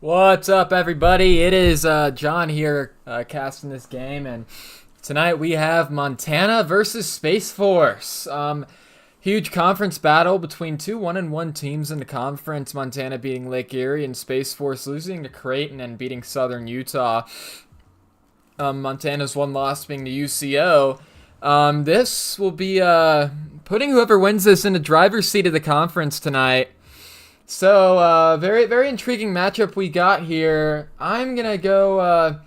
What's up, everybody? It is John here casting this game, and tonight we have Montana versus Space Force. Huge conference battle between two 1-1 teams in the conference. Montana beating Lake Erie and Space Force losing to Creighton and beating Southern Utah. Montana's one loss being the UCO. This will be putting whoever wins this in the driver's seat of the conference tonight. So, very, very intriguing matchup we got here. I'm going to go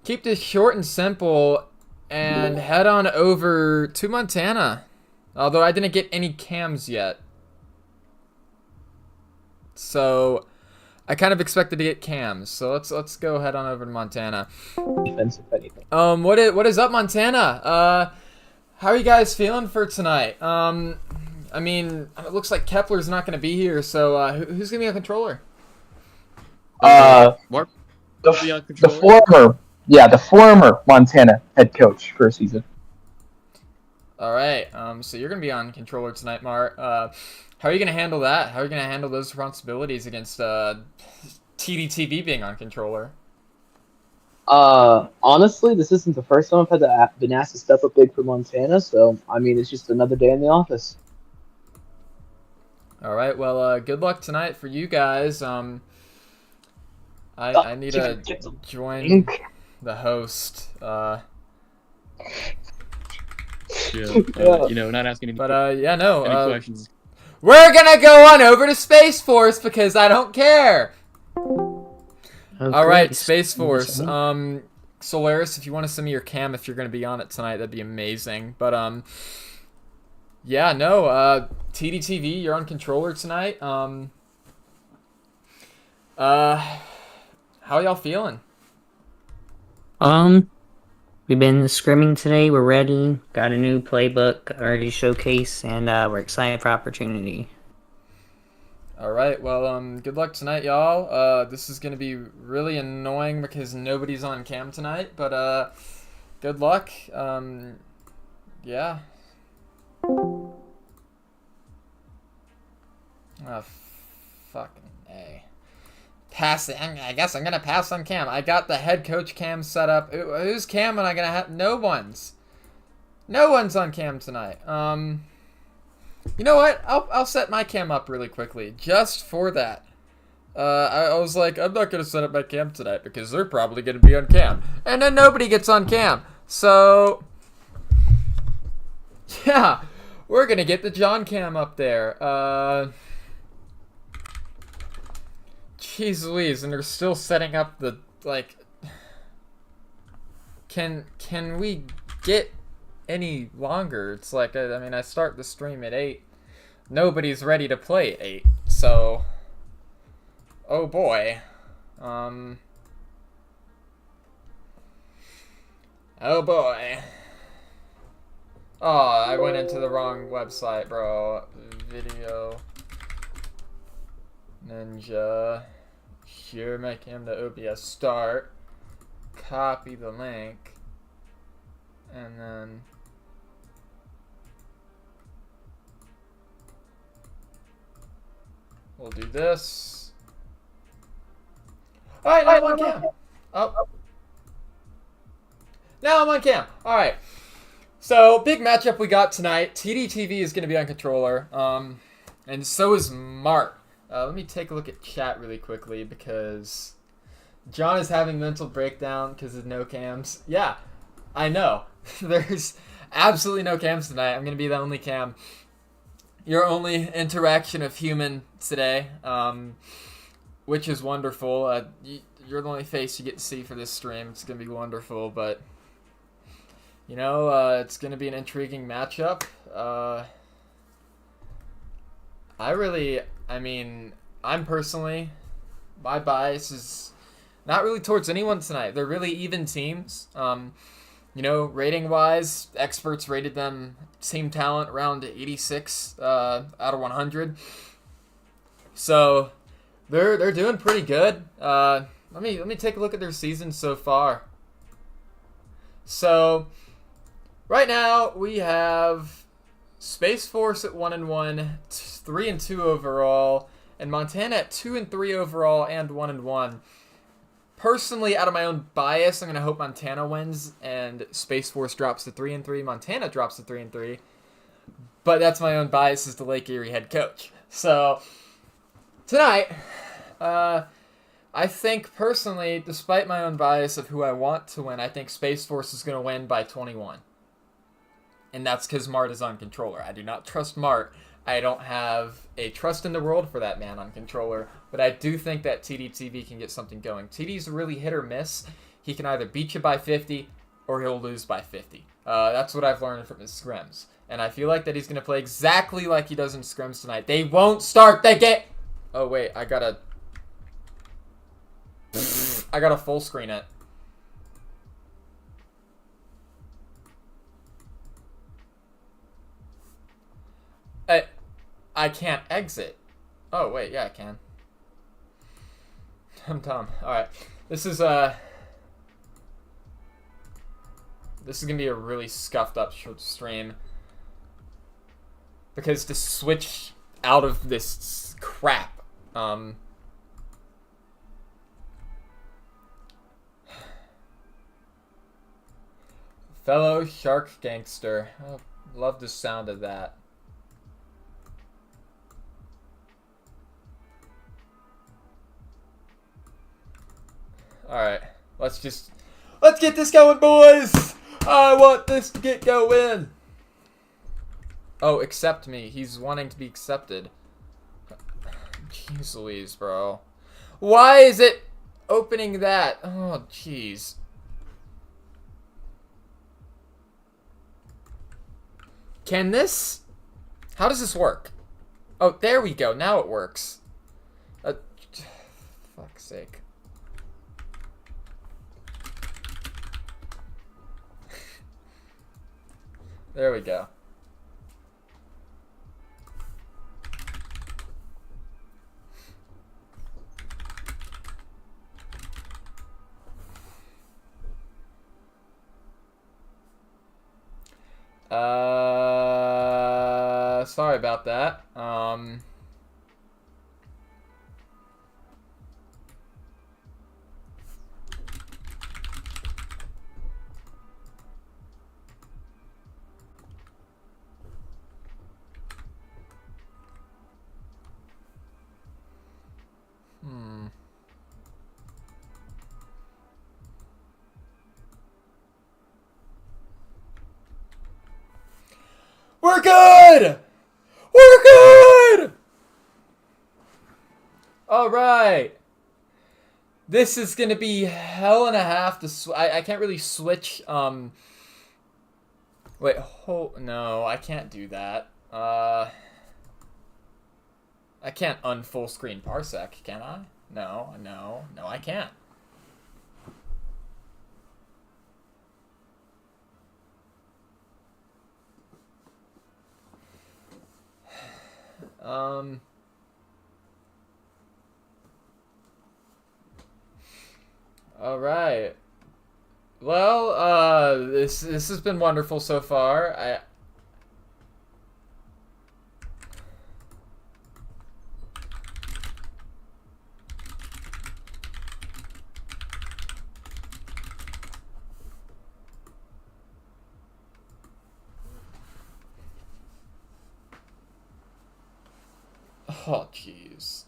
keep this short and simple and head on over to Montana. Although I didn't get any cams yet. So, I kind of expected to get cams. So, let's go head on over to Montana. Defensive anything. What is up, Montana? How are you guys feeling for tonight? I mean, it looks like Kepler's not going to be here, so who's going to be on controller? Mark? The former Montana head coach for a season. All right, so you're going to be on controller tonight, Mart. How are you going to handle that? How are you going to handle those responsibilities against TDTV being on controller? Honestly, this isn't the first time I've been asked to step up big for Montana, so, I mean, it's just another day in the office. All right, well, good luck tonight for you guys. I need to join the host. Not asking any, any questions. We're gonna go on over to Space Force because I don't care. All right, Space Force. Solaris, if you want to send me your cam if you're gonna be on it tonight, that'd be amazing. But yeah, no, TDTV, you're on controller tonight. How y'all feeling? We've been scrimming today. We're ready. Got a new playbook already showcased, and we're excited for opportunity. All right, well, good luck tonight, y'all. This is gonna be really annoying because nobody's on cam tonight, but good luck. Yeah. Oh, fucking A. Pass it. I guess I'm gonna pass on cam. I got the head coach cam set up. Who's cam am I gonna have? No one's. No one's on cam tonight. You know what? I'll set my cam up really quickly just for that. I was like, I'm not gonna set up my cam tonight because they're probably gonna be on cam, and then nobody gets on cam. So yeah, we're gonna get the John cam up there. Jeez Louise, and they're still setting up the, like, can we get any longer? It's like, I mean, I start the stream at 8. Nobody's ready to play at 8, so, oh boy. Oh boy. Oh, I went into the wrong website, bro. Video Ninja. Share my cam to OBS. Start. Copy the link. And then we'll do this. Alright, now I'm on cam. Oh. Now I'm on cam. Alright. So, big matchup we got tonight. TDTV is going to be on controller. And so is Mark. Let me take a look at chat really quickly because John is having mental breakdown because of no cams. Yeah, I know. There's absolutely no cams tonight. I'm going to be the only cam. Your only interaction of human today, which is wonderful. You're the only face you get to see for this stream. It's going to be wonderful, but you know, it's going to be an intriguing matchup. I'm personally, my bias is not really towards anyone tonight. They're really even teams. You know, rating-wise, experts rated them team talent around 86 out of 100. So they're doing pretty good. Let me take a look at their season so far. So right now we have Space Force at 1-1, 3-2 overall, and Montana at 2-3 overall and 1-1. personally, out of my own bias, I'm going to hope Montana wins and Space Force drops to 3-3. Montana drops to 3-3. But that's my own bias as the Lake Erie head coach. So, tonight, I think, personally, despite my own bias of who I want to win, I think Space Force is going to win by 21. And that's because Mart is on controller. I do not trust Mart. I don't have a trust in the world for that man on controller. But I do think that TDTV can get something going. TD's really hit or miss. He can either beat you by 50 or he'll lose by 50. That's what I've learned from his scrims. And I feel like that he's going to play exactly like he does in scrims tonight. They won't start the game. Oh, wait. I gotta full screen it. I can't exit. Oh, wait. Yeah, I can. I'm dumb. Alright. This is going to be a really scuffed up stream. Because to switch out of this crap, fellow shark gangster. Oh, love the sound of that. Alright, let's get this going, boys! I want this to get going! Oh, accept me. He's wanting to be accepted. Jeez Louise, bro. Why is it opening that? Oh, jeez. Can this? How does this work? Oh, there we go. Now it works. Fuck's sake. There we go. Sorry about that. We're good! We're good! Alright. This is gonna be hell and a half to I can't really switch, wait, no, I can't do that. I can't unfull screen Parsec, can I? No, I can't. All right. Well, this has been wonderful so far. Oh, jeez.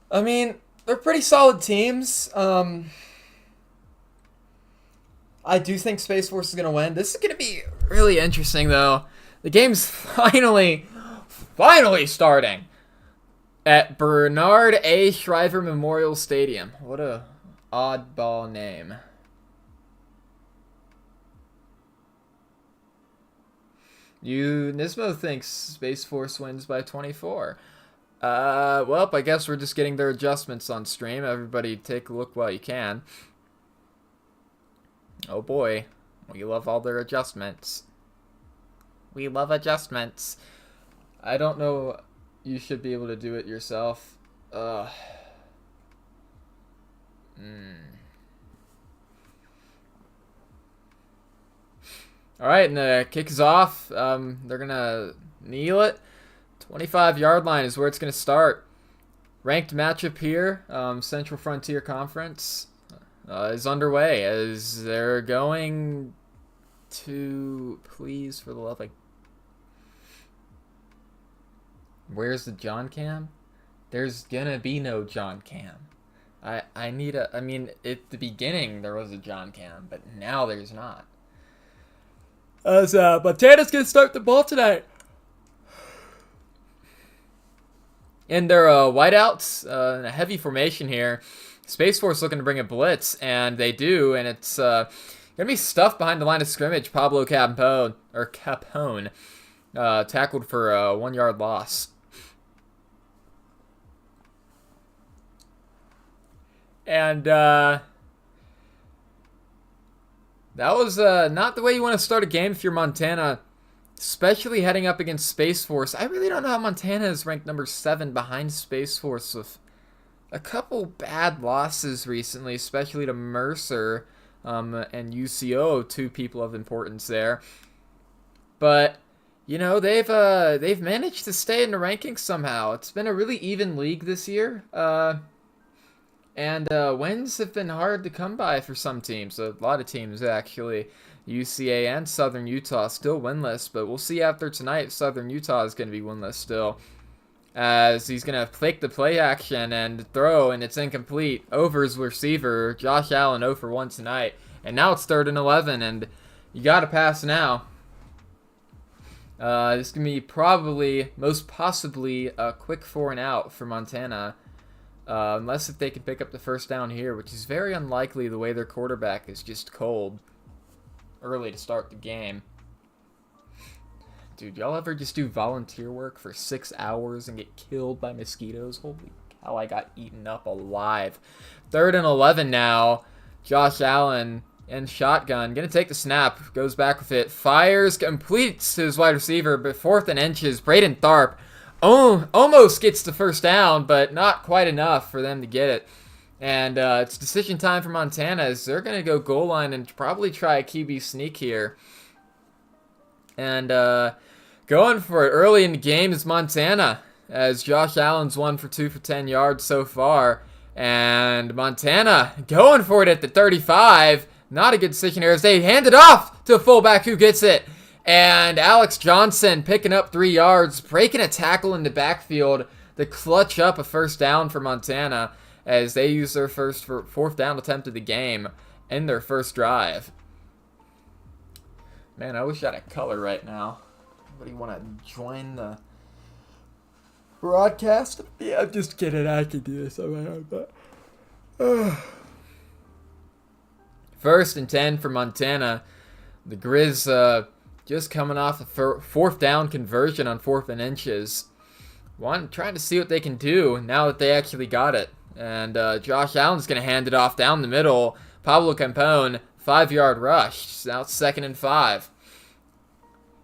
I mean, they're pretty solid teams. I do think Space Force is going to win. This is going to be really interesting, though. The game's finally starting at Bernard A. Shriver Memorial Stadium. What a oddball name. Nismo thinks Space Force wins by 24. Well, I guess we're just getting their adjustments on stream. Everybody take a look while you can. Oh boy. We love all their adjustments. We love adjustments. I don't know. You should be able to do it yourself. Alright, and the kick is off. They're going to kneel it. 25-yard line is where it's going to start. ranked matchup here, Central Frontier Conference, is underway as they're going to, please, for the love of... Where's the John Cam? There's gonna be no John Cam. I mean, at the beginning there was a John Cam, but now there's not. As Montana's gonna start the ball tonight. And their whiteouts in a heavy formation here. Space Force looking to bring a blitz, and they do, and it's gonna be stuffed behind the line of scrimmage. Pablo Capone tackled for a 1-yard loss. And that was not the way you want to start a game if you're Montana, especially heading up against Space Force. I really don't know how Montana is ranked number 7 behind Space Force with a couple bad losses recently, especially to Mercer and UCO, 2 people of importance there. But you know, they've managed to stay in the rankings somehow. It's been a really even league this year. And wins have been hard to come by for some teams. A lot of teams, actually. UCA and Southern Utah still winless, but we'll see after tonight if Southern Utah is going to be winless still. As he's going to fake the play action and throw, and it's incomplete. Over his receiver, Josh Allen 0 for 1 tonight. And now it's 3rd and 11, and you got to pass now. This is going to be probably, most possibly, a quick 4 and out for Montana. Unless if they can pick up the first down here, which is very unlikely the way their quarterback is just cold early to start the game. Dude, y'all ever just do volunteer work for 6 hours and get killed by mosquitoes? Holy cow, I got eaten up alive. 3rd and 11 now. Josh Allen in shotgun. Gonna take the snap. Goes back with it. Fires. Completes to his wide receiver, but 4th and inches. Braden Tharp almost gets the first down, but not quite enough for them to get it. And it's decision time for Montana as they're going to go goal line and probably try a QB sneak here. And going for it early in the game is Montana, as Josh Allen's 1 for 2 for 10 yards so far. And Montana going for it at the 35. Not a good decision here as they hand it off to a fullback who gets it. And Alex Johnson picking up 3 yards, breaking a tackle in the backfield to clutch up a first down for Montana as they use their first 4th down attempt of the game in their first drive. Man, I wish I had a color right now. Anybody want to join the broadcast? Yeah, I'm just kidding. I can do this on my own, but... 1st and 10 for Montana. The Grizz... just coming off a 4th down conversion on 4th and inches. Trying to see what they can do now that they actually got it. And Josh Allen's going to hand it off down the middle. Pablo Capone, 5-yard rush. Now it's 2nd and 5.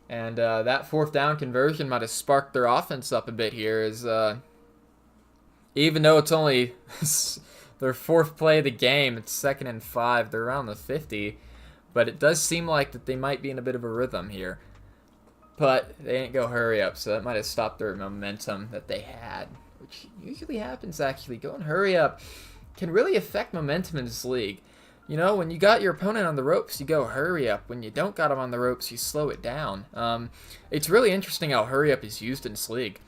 And that 4th down conversion might have sparked their offense up a bit here. As even though it's only their 4th play of the game, it's 2nd and 5. They're around the 50. But it does seem like that they might be in a bit of a rhythm here. But they didn't go hurry up, so that might have stopped their momentum that they had. Which usually happens, actually. Going hurry up can really affect momentum in this league. You know, when you got your opponent on the ropes, you go hurry up. When you don't got them on the ropes, you slow it down. It's really interesting how hurry up is used in this league.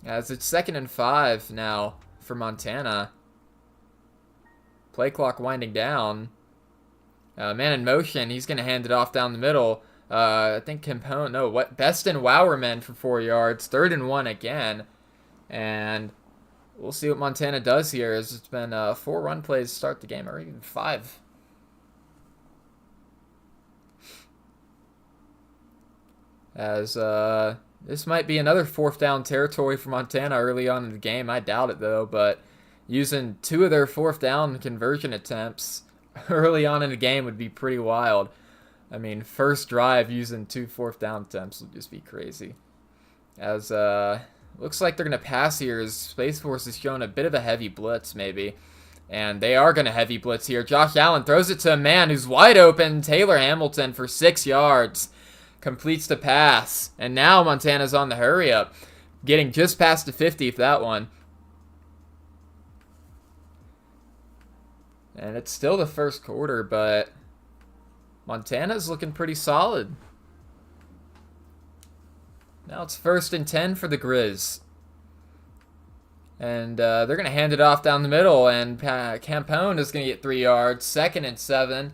As it's 2nd and 5 now for Montana. Play clock winding down. Man in motion, he's going to hand it off down the middle. I think Best and Wowerman for 4 yards. 3rd and 1 again. And we'll see what Montana does here, as it's been 4 run plays to start the game, or even 5. As this might be another 4th down territory for Montana early on in the game. I doubt it, though, but using 2 of their 4th down conversion attempts early on in the game would be pretty wild. I mean, first drive using 2 4th down attempts would just be crazy. As looks like they're going to pass here as Space Force is showing a bit of a heavy blitz maybe. And they are going to heavy blitz here. Josh Allen throws it to a man who's wide open, Taylor Hamilton, for 6 yards. Completes the pass. And now Montana's on the hurry up. Getting just past the 50 for that one. And it's still the first quarter, but Montana's looking pretty solid. Now it's 1st and 10 for the Grizz. And they're going to hand it off down the middle, and Campone is going to get 3 yards. 2nd and 7.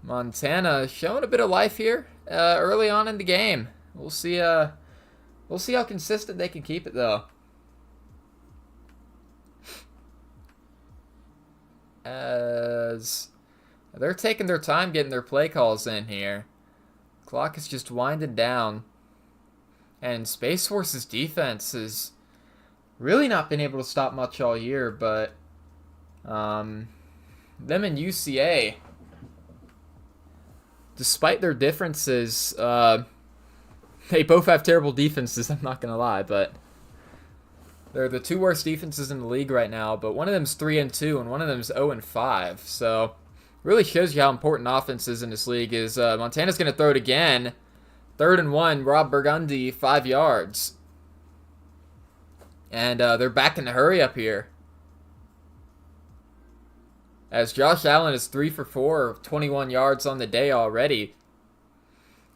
Montana showing a bit of life here early on in the game. We'll see how consistent they can keep it, though. As they're taking their time getting their play calls in here. Clock is just winding down. And Space Force's defense has really not been able to stop much all year, but them and UCA, despite their differences, they both have terrible defenses, I'm not going to lie, but they're the 2 worst defenses in the league right now, but one of them's 3-2 and one of them's 0-5. So really shows you how important offense is in this league. Is Montana's going to throw it again. 3rd and 1, Rob Burgundy, 5 yards. And they're back in the hurry up here. As Josh Allen is 3 for 4, 21 yards on the day already.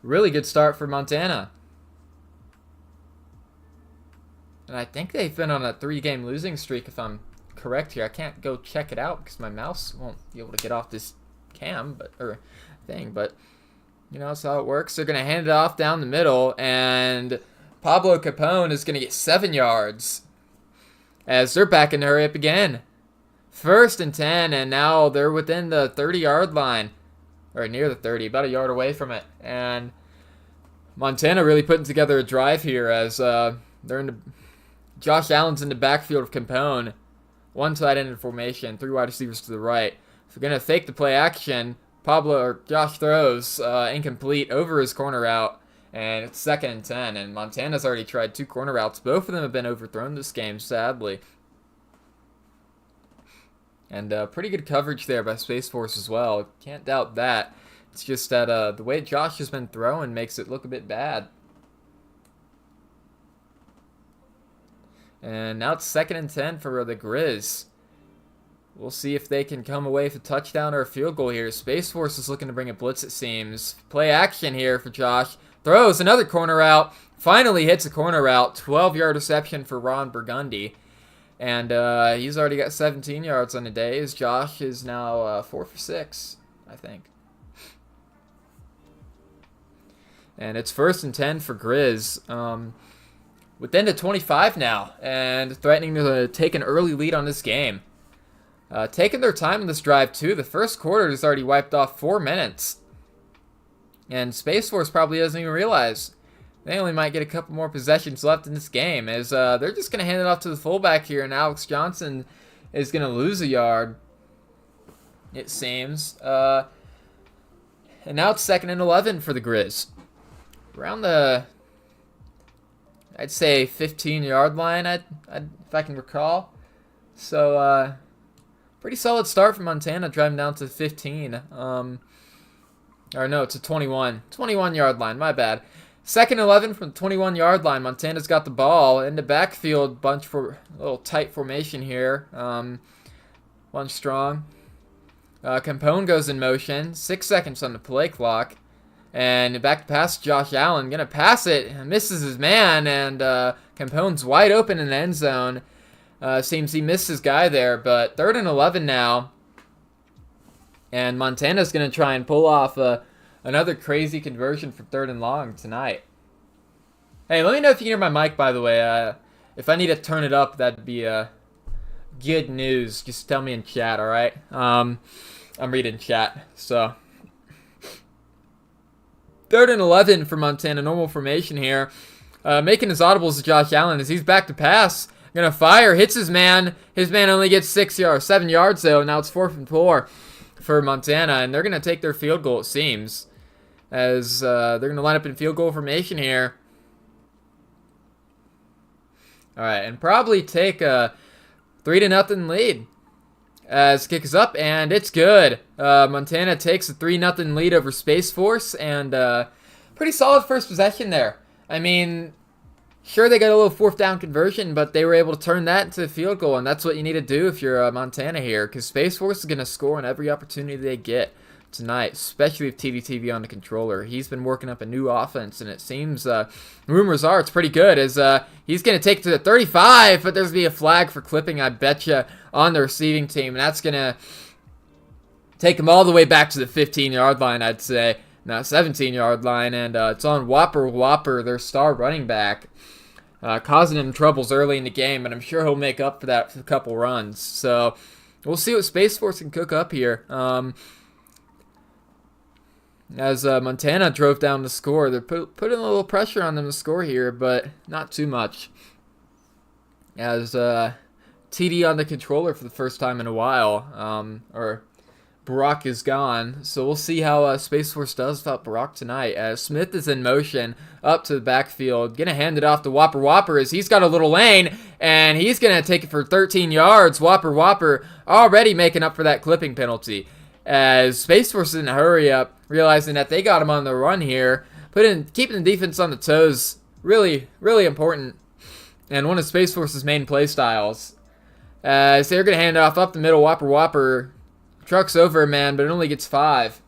Really good start for Montana. And I think they've been on a 3-game losing streak, if I'm correct here. I can't go check it out because my mouse won't be able to get off this thing, but you know, that's how it works. They're going to hand it off down the middle, and Pablo Capone is going to get 7 yards as they're back in the hurry up again. 1st and 10, and now they're within the 30-yard line, or near the 30, about a yard away from it. And Montana really putting together a drive here as they're in the Josh Allen's in the backfield of Capone. 1 tight end in formation, 3 wide receivers to the right. So they're going to fake the play action. Josh throws incomplete over his corner route, and it's 2nd and 10. And Montana's already tried 2 corner routes. Both of them have been overthrown this game, sadly. And pretty good coverage there by Space Force as well. Can't doubt that. It's just that the way Josh has been throwing makes it look a bit bad. And now it's 2nd and 10 for the Grizz. We'll see if they can come away with a touchdown or a field goal here. Space Force is looking to bring a blitz, it seems. Play action here for Josh. Throws another corner route. Finally hits a corner route. 12-yard reception for Ron Burgundy. And he's already got 17 yards on the day. As Josh is now 4 for 6, I think. And it's 1st and 10 for Grizz. Within the 25 now. And threatening to take an early lead on this game. Taking their time in this drive, too. The first quarter has already wiped off 4 minutes. And Space Force probably doesn't even realize they only might get a couple more possessions left in this game. As they're just going to hand it off to the fullback here. And Alex Johnson is going to lose a yard, it seems. And now it's 2nd and 11 for the Grizz. Around the, I'd say, 15-yard line, if I can recall. So, pretty solid start from Montana, driving down to 15. Or no, it's a 21. 21-yard line, my bad. 2nd 11 from the 21-yard line. Montana's got the ball in the backfield. Bunch for a little tight formation here. One strong. Capone goes in motion. 6 seconds on the play clock. And back to pass Josh Allen. Going to pass it. Misses his man. And Capone's wide open in the end zone. Seems he missed his guy there, but 3rd and 11 now. And Montana's going to try and pull off another crazy conversion for 3rd and long tonight. Hey, let me know if you can hear my mic, by the way. If I need to turn it up, that'd be good news. Just tell me in chat, all right? I'm reading chat, so. 3rd and 11 for Montana, normal formation here. Making his audibles to Josh Allen as he's back to pass. Gonna fire, hits his man. His man only gets 7 yards though. Now it's 4th and 4 for Montana, and they're gonna take their field goal, it seems, as they're gonna line up in field goal formation here. All right, and probably take a 3-0 lead. As kick is up, and it's good. Montana takes a 3-0 lead over Space Force, and pretty solid first possession there. I mean, Sure, they got a little fourth down conversion, but they were able to turn that into a field goal, and that's what you need to do if you're Montana here, because Space Force is going to score on every opportunity they get tonight, especially with TDTV on the controller. He's been working up a new offense, and it seems, rumors are, it's pretty good, as he's going to take it to the 35, but there's going to be a flag for clipping, I betcha, on the receiving team, and that's going to take him all the way back to the 15-yard line, I'd say. Now 17-yard line, and it's on Whopper, their star running back. Causing him troubles early in the game, and I'm sure he'll make up for that with a couple runs. So we'll see what Space Force can cook up here. As Montana drove down the score, they're putting a little pressure on them to score here, but not too much. As TD on the controller for the first time in a while, or Brock is gone, so we'll see how Space Force does without Brock tonight. As Smith is in motion up to the backfield, gonna hand it off to Whopper as he's got a little lane, and he's gonna take it for 13 yards. Whopper already making up for that clipping penalty. As Space Force is in a hurry up, realizing that they got him on the run here, keeping the defense on the toes, really, really important, and one of Space Force's main play styles. As they're gonna hand it off up the middle, Whopper. Trucks over a man, but it only gets 5.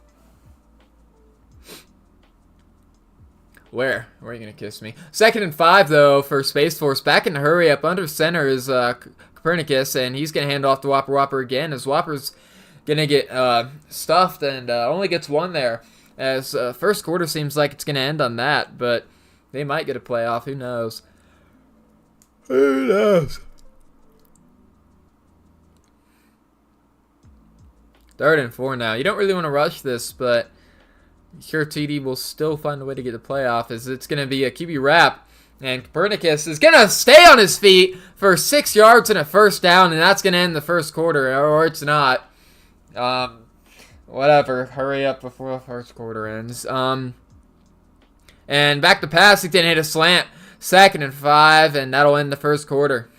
Where are you going to kiss me? 2nd and 5, though, for Space Force. Back in the hurry up. Under center is Copernicus, and he's going to hand off to Whopper again, as Whopper's going to get stuffed and only gets 1 there. As first quarter seems like it's going to end on that, but they might get a playoff. Who knows? Who knows? 3rd and 4 now. You don't really want to rush this, but sure TD will still find a way to get the playoff, as it's going to be a QB wrap. And Copernicus is going to stay on his feet for 6 yards and a first down, and that's going to end the first quarter, or it's not. Whatever. Hurry up before the first quarter ends. And back to pass. He didn't hit a slant. 2nd and 5, and that'll end the first quarter.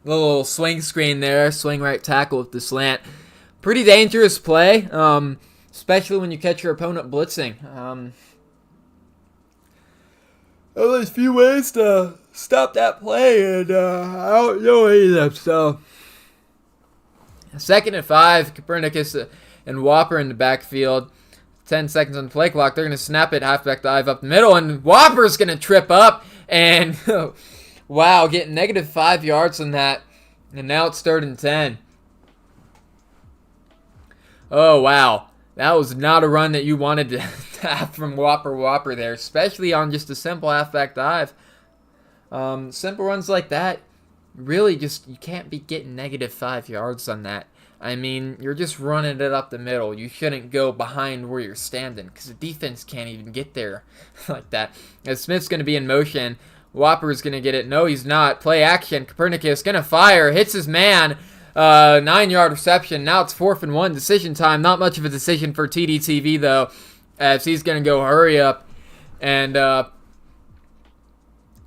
Little swing screen there, swing right tackle with the slant. Pretty dangerous play, especially when you catch your opponent blitzing. There's a few ways to stop that play, and I don't know any of them. So, 2nd and 5, Copernicus and Whopper in the backfield. 10 seconds on the play clock. They're going to snap it halfback dive up the middle, and Whopper's going to trip up, and wow, getting negative 5 yards on that, and now it's 3rd and 10. Oh, wow. That was not a run that you wanted to have from Whopper there, especially on just a simple halfback dive. Simple runs like that, really just, you can't be getting negative 5 yards on that. I mean, you're just running it up the middle. You shouldn't go behind where you're standing, because the defense can't even get there like that. As Smith's going to be in motion, Whopper's going to get it. No, he's not. Play action. Copernicus going to fire. Hits his man. 9-yard reception. Now it's 4th and 1. Decision time. Not much of a decision for TDTV, though, as he's going to go hurry up. And they're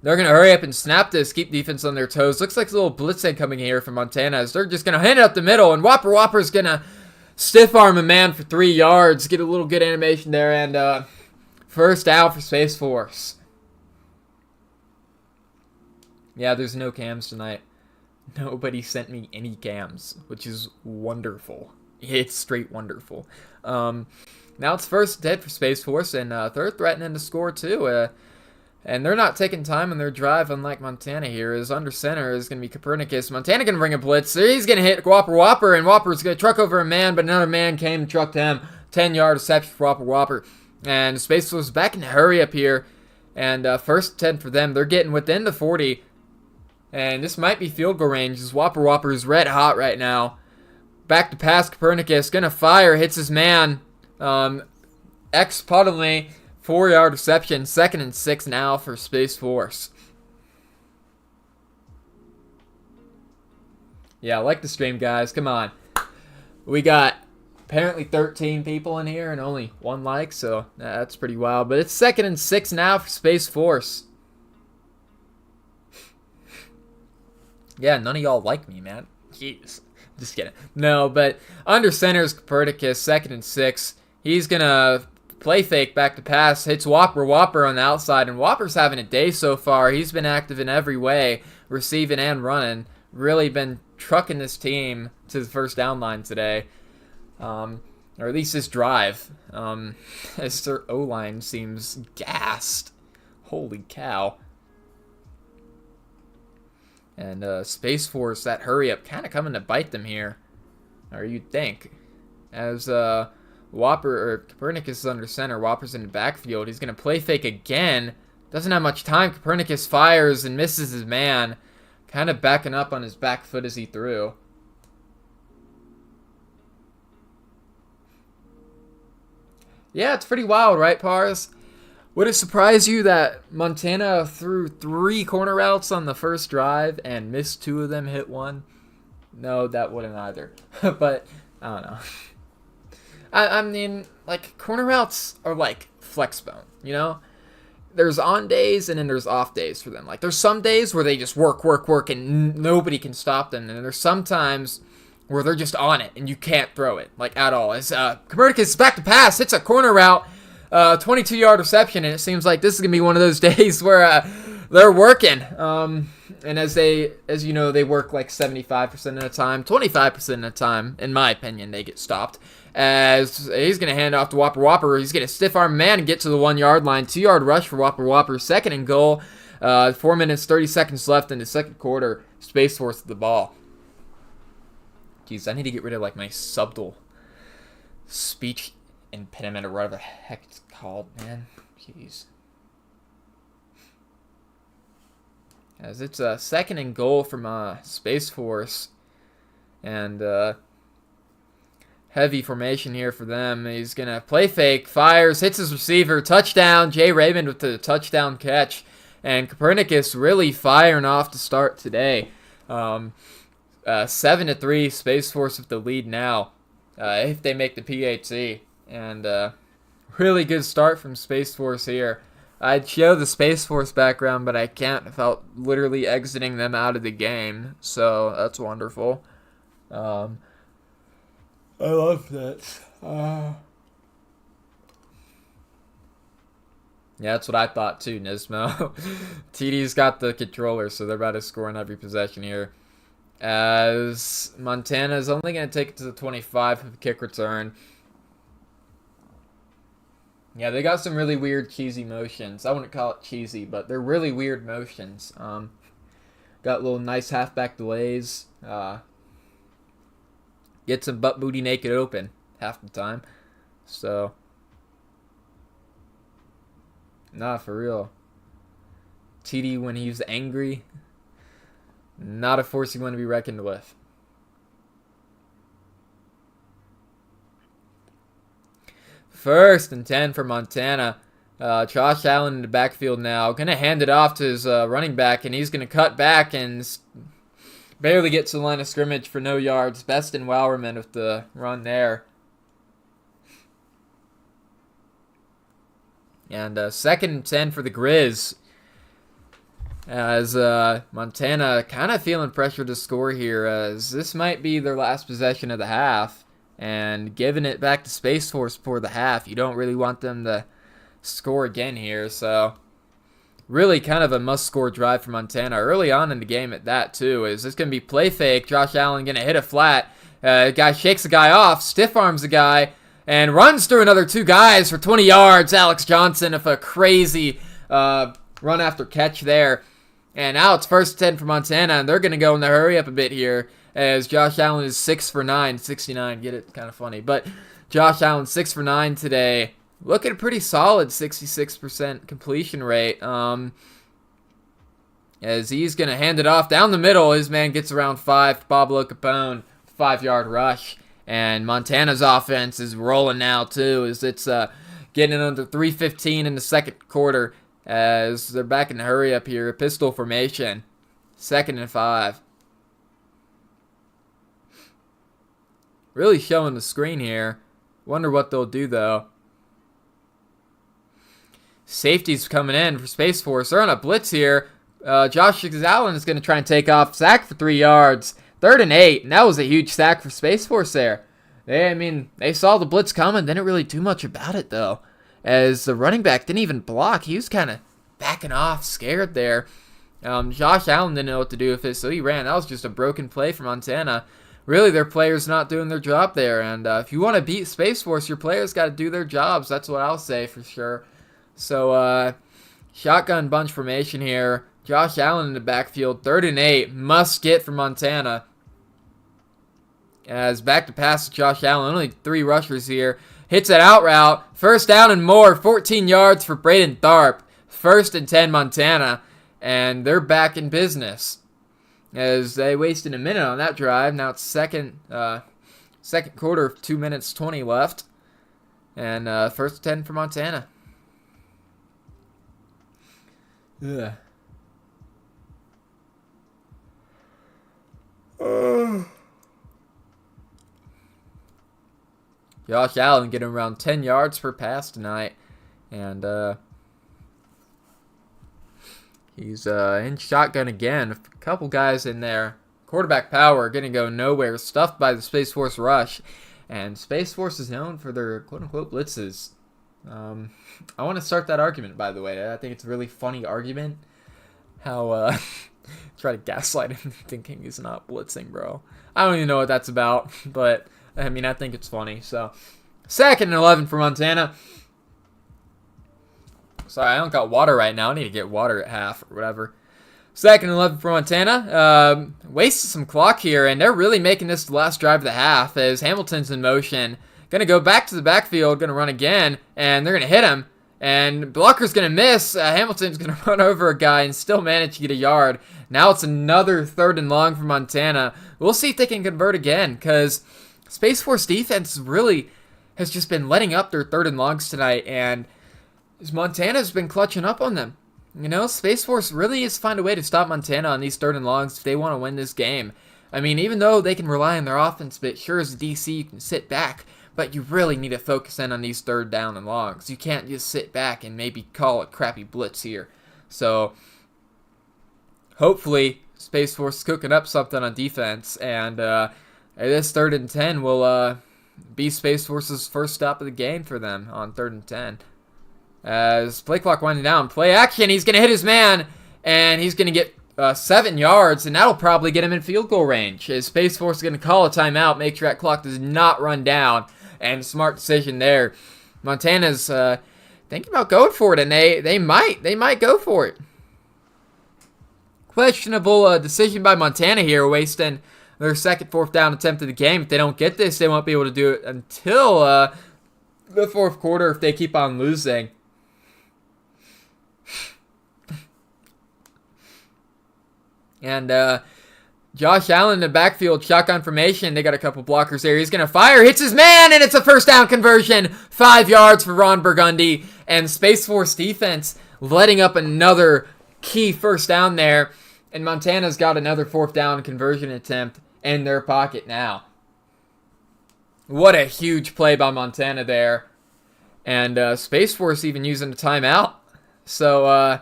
going to hurry up and snap this. Keep defense on their toes. Looks like a little blitzing coming here from Montana, as they're just going to hand it up the middle. And Whopper's going to stiff arm a man for 3 yards. Get a little good animation there. And first down for Space Force. Yeah, there's no cams tonight. Nobody sent me any cams, which is wonderful. It's straight wonderful. Now it's 1st dead for Space Force, and they're threatening to score too. And they're not taking time on their drive, unlike Montana here. As under center is going to be Copernicus. Montana going to bring a blitz. He's going to hit Whopper, and Whopper's going to truck over a man, but another man came and trucked him. 10-yard reception for Whopper. And Space Force back in a hurry up here. And 1st 10 for them. They're getting within the 40. And this might be field goal range, as Whopper is red hot right now. Back to pass, Copernicus. Gonna fire, hits his man. Puddley, 4-yard reception. 2nd and 6 now for Space Force. Yeah, I like the stream, guys. Come on. We got apparently 13 people in here and only 1 like, so that's pretty wild. But it's 2nd and 6 now for Space Force. Yeah, none of y'all like me, man. Jeez. Just kidding. No, but under center is Copernicus, 2nd and 6. He's going to play fake back to pass, hits Whopper on the outside, and Whopper's having a day so far. He's been active in every way, receiving and running. Really been trucking this team to the first down line today. Or at least this drive. As their O-line seems gassed. Holy cow. And Space Force, that hurry up, kind of coming to bite them here. Or you'd think. As Copernicus is under center, Whopper's in the backfield. He's going to play fake again. Doesn't have much time. Copernicus fires and misses his man. Kind of backing up on his back foot as he threw. Yeah, it's pretty wild, right, Pars? Would it surprise you that Montana threw 3 corner routes on the first drive and missed 2 of them, hit 1? No, that wouldn't either. But, I don't know. I mean, like, corner routes are like flex bone, you know? There's on days and then there's off days for them. Like, there's some days where they just work, and nobody can stop them. And there's some times where they're just on it and you can't throw it, like, at all. As Copernicus is back to pass, hits a corner route, 22-yard reception, and it seems like this is going to be one of those days where they're working. And as you know, they work like 75% of the time, 25% of the time, in my opinion, they get stopped. As he's going to hand off to Whopper. He's going to stiff arm man and get to the 1-yard line. 2-yard rush for Whopper. Second and goal. 4 minutes, 30 seconds left in the second quarter. Space Force with the ball. Jeez, I need to get rid of like my subtle speech impediment or whatever the heck it's called, man. Jeez. As it's a second and goal from Space Force. And heavy formation here for them. He's going to play fake, fires, hits his receiver, touchdown. Jay Raymond with the touchdown catch. And Copernicus really firing off to start today. 7-3, Space Force with the lead now. If they make the PAT. And really good start from Space Force here. I'd show the Space Force background, but I can't without literally exiting them out of the game. So that's wonderful. I love that. Yeah, that's what I thought too, Nismo. TD's got the controller, so they're about to score on every possession here. As Montana's only going to take it to the 25 for the kick return. Yeah, they got some really weird cheesy motions. I wouldn't call it cheesy, but they're really weird motions. Got little nice halfback delays. Get some butt booty naked open half the time. So, nah, for real. TD when he's angry, not a force you want to be reckoned with. First and 10 for Montana. Josh Allen in the backfield now. Going to hand it off to his running back, and he's going to cut back and barely get to the line of scrimmage for no yards. Best in Wauerman with the run there. And second and 10 for the Grizz. As Montana kind of feeling pressure to score here, as this might be their last possession of the half. And giving it back to Space Force for the half. You don't really want them to score again here. So, really kind of a must-score drive for Montana. Early on in the game at that, too. Is this going to be play fake? Josh Allen going to hit a flat. Guy shakes the guy off, stiff arms the guy, and runs through another 2 guys for 20 yards. Alex Johnson with a crazy run after catch there. And now it's first 10 for Montana, and they're going to go in the hurry up a bit here. As Josh Allen is 6 for 9, 69. Get it? Kind of funny. But Josh Allen 6 for 9 today. Looking a pretty solid 66% completion rate. As he's going to hand it off down the middle. His man gets around 5. Pablo Capone, 5-yard rush. And Montana's offense is rolling now, too. As it's getting under 3:15 in the second quarter. As they're back in the hurry up here. Pistol formation. 2nd and 5. Really showing the screen here. Wonder what they'll do, though. Safety's coming in for Space Force. They're on a blitz here. Josh Allen is going to try and take off. Sack for 3 yards. 3rd and 8. And that was a huge sack for Space Force there. They saw the blitz coming. Didn't really do much about it, though. as the running back didn't even block. He was kind of backing off, scared there. Josh Allen didn't know what to do with it, so he ran. That was just a broken play for Montana. Really, their players not doing their job there. And if you want to beat Space Force, your players got to do their jobs. That's what I'll say for sure. So, shotgun bunch formation here. Josh Allen in the backfield. 3rd and 8. Must get for Montana. As back to pass to Josh Allen. Only 3 rushers here. Hits an out route. 1st down and more. 14 yards for Braden Tharp. 1st and 10 Montana. And they're back in business. As they wasted a minute on that drive. Now it's second quarter, 2 minutes 20 left. And 1st and 10 for Montana. Ugh. Josh Allen getting around 10 yards per pass tonight. And he's in shotgun again. A couple guys in there. Quarterback power going to go nowhere. Stuffed by the Space Force rush. And Space Force is known for their quote-unquote blitzes. I want to start that argument, by the way. I think it's a really funny argument. How try to gaslight him thinking he's not blitzing, bro. I don't even know what that's about. But, I mean, I think it's funny. So, 2nd and 11 for Montana. Sorry, I don't got water right now. I need to get water at half or whatever. 2nd and 11 for Montana. Wasted some clock here, and they're really making this the last drive of the half as Hamilton's in motion. Going to go back to the backfield, going to run again, and they're going to hit him. And blocker's going to miss. Hamilton's going to run over a guy and still manage to get a yard. Now it's another 3rd and long for Montana. We'll see if they can convert again, because Space Force defense really has just been letting up their 3rd and longs tonight, and Montana's been clutching up on them. You know, Space Force really needs to find a way to stop Montana on these 3rd and longs if they want to win this game. I mean, even though they can rely on their offense, but sure as a DC you can sit back, but you really need to focus in on these 3rd down and longs. You can't just sit back and maybe call a crappy blitz here. So, hopefully, Space Force is cooking up something on defense, and this 3rd and 10 will be Space Force's first stop of the game for them on 3rd and 10. As play clock winding down, play action, he's going to hit his man, and he's going to get 7 yards, and that'll probably get him in field goal range. As Space Force is going to call a timeout, make sure that clock does not run down, and smart decision there. Montana's thinking about going for it, and they might go for it. Questionable decision by Montana here, wasting their 2nd 4th down attempt of the game. If they don't get this, they won't be able to do it until the 4th quarter if they keep on losing. And Josh Allen in the backfield, shotgun formation. They got a couple blockers there. He's going to fire, hits his man, and it's a 1st down conversion. 5 yards for Ron Burgundy. And Space Force defense letting up another key 1st down there. And Montana's got another 4th down conversion attempt in their pocket now. What a huge play by Montana there. And Space Force even using the timeout. So,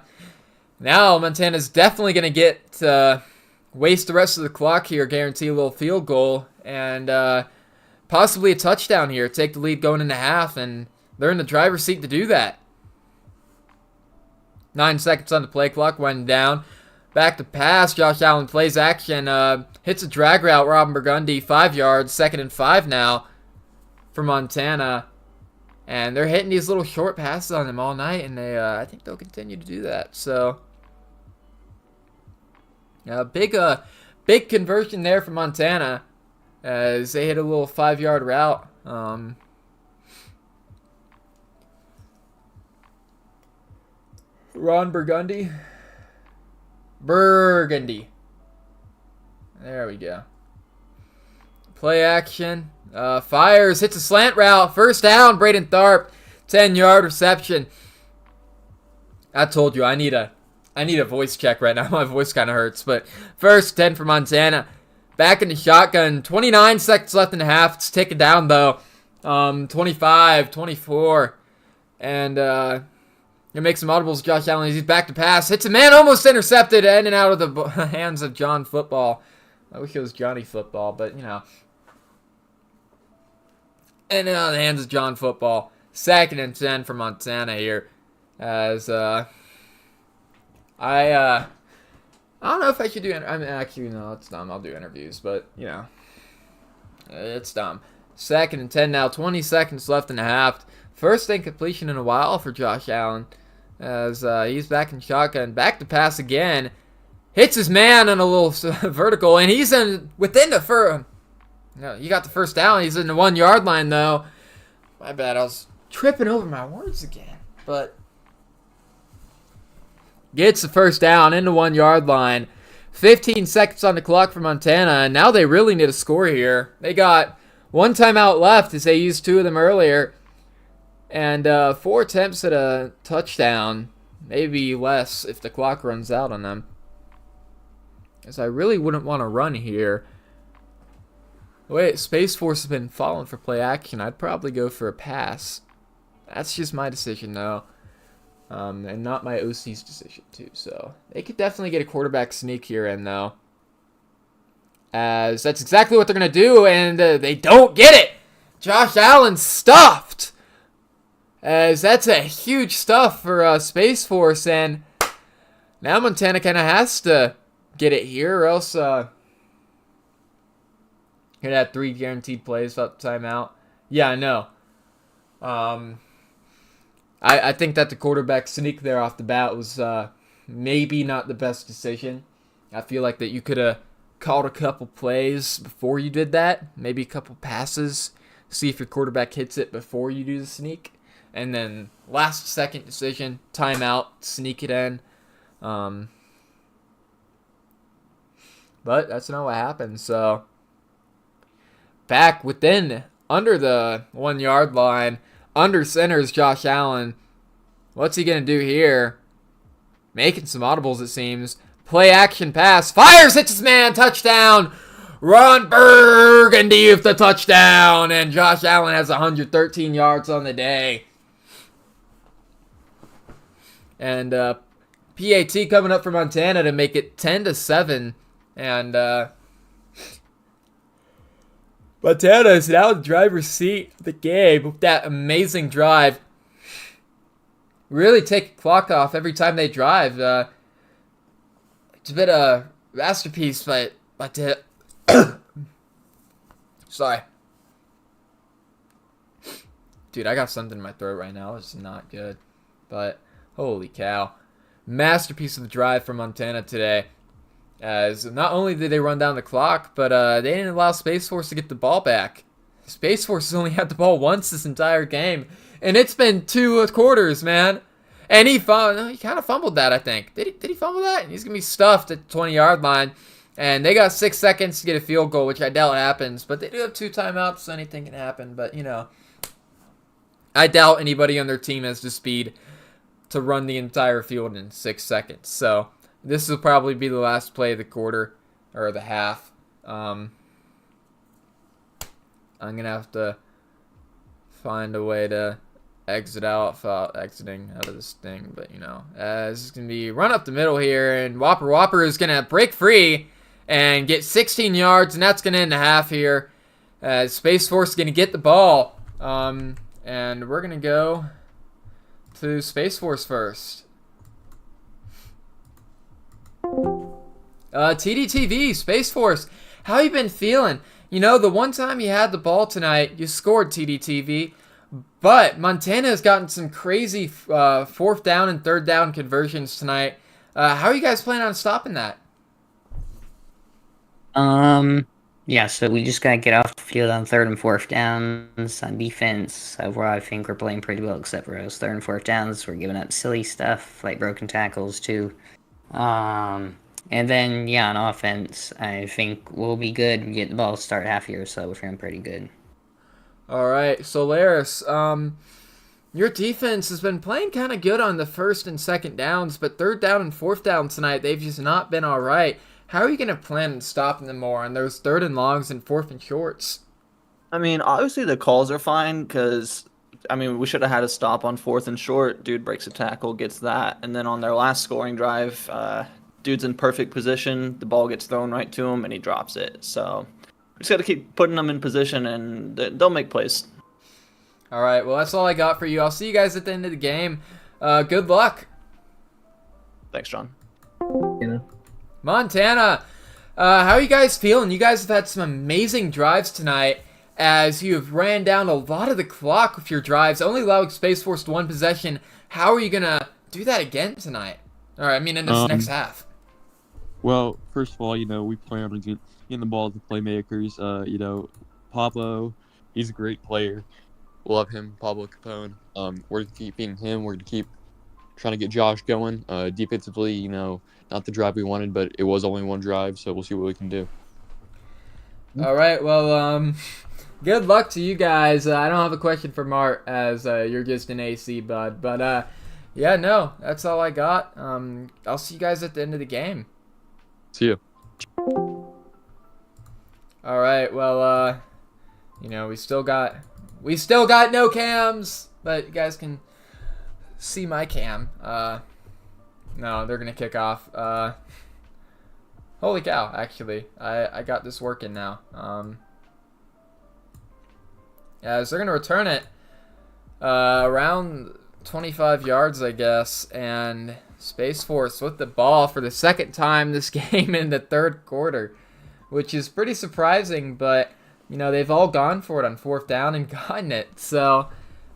now Montana's definitely going to get waste the rest of the clock here, guarantee a little field goal, and possibly a touchdown here. Take the lead going into half, and they're in the driver's seat to do that. 9 seconds on the play clock, winding down. Back to pass, Josh Allen plays action, hits a drag route, Robin Burgundy, 5 yards, 2nd and 5 now for Montana. And they're hitting these little short passes on him all night, and I think they'll continue to do that. So, big conversion there for Montana as they hit a little 5-yard route. Ron Burgundy. There we go. Play action. Fires, hits a slant route. 1st down, Braden Tharp. 10-yard reception. I told you, I need a voice check right now. My voice kind of hurts. But 1st 10 for Montana. Back in the shotgun. 29 seconds left in the half. It's ticking down, though. 25, 24. And he makes some audibles. Josh Allen, he's back to pass. Hits a man, almost intercepted. In and out of the hands of John Football. I wish it was Johnny Football, but, you know. And out of the hands of John Football. 2nd and 10 for Montana here. As I don't know if I should do. I mean, actually, no, it's dumb. I'll do interviews, but you know, it's dumb. 2nd and 10 now. 20 seconds left in the half. First incompletion in a while for Josh Allen, as he's back in shotgun, back to pass again. Hits his man on a little vertical, and he's within the first. No, he got the first down. He's in the 1 yard line though. My bad. I was tripping over my words again, but. Gets the first down in the 1 yard line. 15 seconds on the clock for Montana, and now they really need a score here. They got 1 timeout left as they used 2 of them earlier. And 4 attempts at a touchdown. Maybe less if the clock runs out on them. As I really wouldn't want to run here. Wait, Space Force has been falling for play action. I'd probably go for a pass. That's just my decision, though. And not my OC's decision, too. So they could definitely get a quarterback sneak here in, though. As that's exactly what they're going to do, and they don't get it. Josh Allen stuffed. As that's a huge stuff for Space Force, and now Montana kind of has to get it here, or else gonna have 3 guaranteed plays without the timeout. Yeah, I know. I think that the quarterback sneak there off the bat was maybe not the best decision. I feel like that you could have called a couple plays before you did that, maybe a couple passes, see if your quarterback hits it before you do the sneak. And then last second decision, timeout, sneak it in. But that's not what happened. So back under the 1 yard line, under center is Josh Allen. What's he going to do here? Making some audibles, it seems. Play action pass. Fires, hits his man, touchdown. Ron Burgundy with the touchdown. And Josh Allen has 113 yards on the day. And PAT coming up for Montana to make it 10-7. And Montana is now in the driver's seat of the game with that amazing drive. Really take the clock off every time they drive. It's a bit of a masterpiece, but sorry. Dude, I got something in my throat right now. It's not good. But holy cow. Masterpiece of the drive from Montana today. As not only did they run down the clock, but they didn't allow Space Force to get the ball back. Space Force has only had the ball once this entire game. And it's been 2 quarters, man. And he kind of fumbled that, I think. Did he fumble that? He's going to be stuffed at the 20-yard line. And they got 6 seconds to get a field goal, which I doubt happens. But they do have 2 timeouts, so anything can happen. But, you know, I doubt anybody on their team has the speed to run the entire field in 6 seconds. So this will probably be the last play of the quarter, or the half. I'm going to have to find a way to exit out without exiting out of this thing. But, you know, it's going to be run up the middle here, and Whopper is going to break free and get 16 yards, and that's going to end the half here. Space Force is going to get the ball. And we're going to go to Space Force first. TDTV, Space Force, how you been feeling? You know, the one time you had the ball tonight, you scored, TDTV. But Montana has gotten some crazy 4th down and 3rd down conversions tonight. How are you guys planning on stopping that? Yeah, so we just gotta get off the field on 3rd and 4th downs. On defense, overall, I think we're playing pretty well, except for those 3rd and 4th downs. We're giving up silly stuff, like broken tackles, too. And then, yeah, on offense, I think we'll be good. We get the ball to start half year, so we're feeling pretty good. All right, Solaris, your defense has been playing kind of good on the 1st and 2nd downs, but 3rd down and 4th down tonight, they've just not been all right. How are you going to plan on stopping them more on those 3rd and longs and 4th and shorts? I mean, obviously the calls are fine because, I mean, we should have had a stop on 4th and short. Dude breaks a tackle, gets that. And then on their last scoring drive, dude's in perfect position. The ball gets thrown right to him, and he drops it. So we just got to keep putting them in position, and they'll make plays. All right, well, that's all I got for you. I'll see you guys at the end of the game. Good luck. Thanks, John. You know. Montana, how are you guys feeling? You guys have had some amazing drives tonight as you have ran down a lot of the clock with your drives, only allowing Space Force to one possession. How are you going to do that again tonight? All right, I mean in this next half. Well, first of all, we plan on getting the ball to playmakers. Pablo, he's a great player. Love him, Pablo Capone. We're keeping him. We're going to keep trying to get Josh going. Defensively, not the drive we wanted, but it was only one drive, so we'll see what we can do. All right, well, good luck to you guys. I don't have a question for Mart as you're just an AC bud, but yeah, no, that's all I got. I'll see you guys at the end of the game. See you. All right, well, we still got no cams, but you guys can see my cam. No, they're gonna kick off. Holy cow! Actually, I got this working now. Yeah, so they're gonna return it around 25 yards, I guess, and Space Force with the ball for the second time this game in the third quarter, which is pretty surprising, but they've all gone for it on fourth down and gotten it. So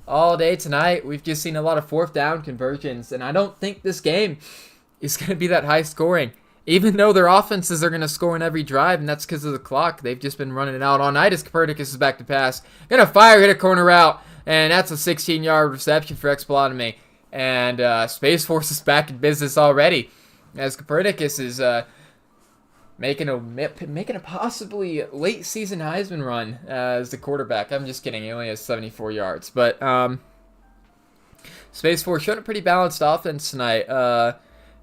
all day tonight, we've just seen a lot of fourth down conversions, and I don't think this game is going to be that high scoring, even though their offenses are going to score in every drive, and that's because of the clock. They've just been running it out all night as Copernicus is back to pass. Going to fire, hit a corner route, and that's a 16-yard reception for Explotomy. And Space Force is back in business already as Copernicus is making a possibly late season Heisman run as the quarterback. I'm just kidding. He only has 74 yards. But Space Force showing a pretty balanced offense tonight.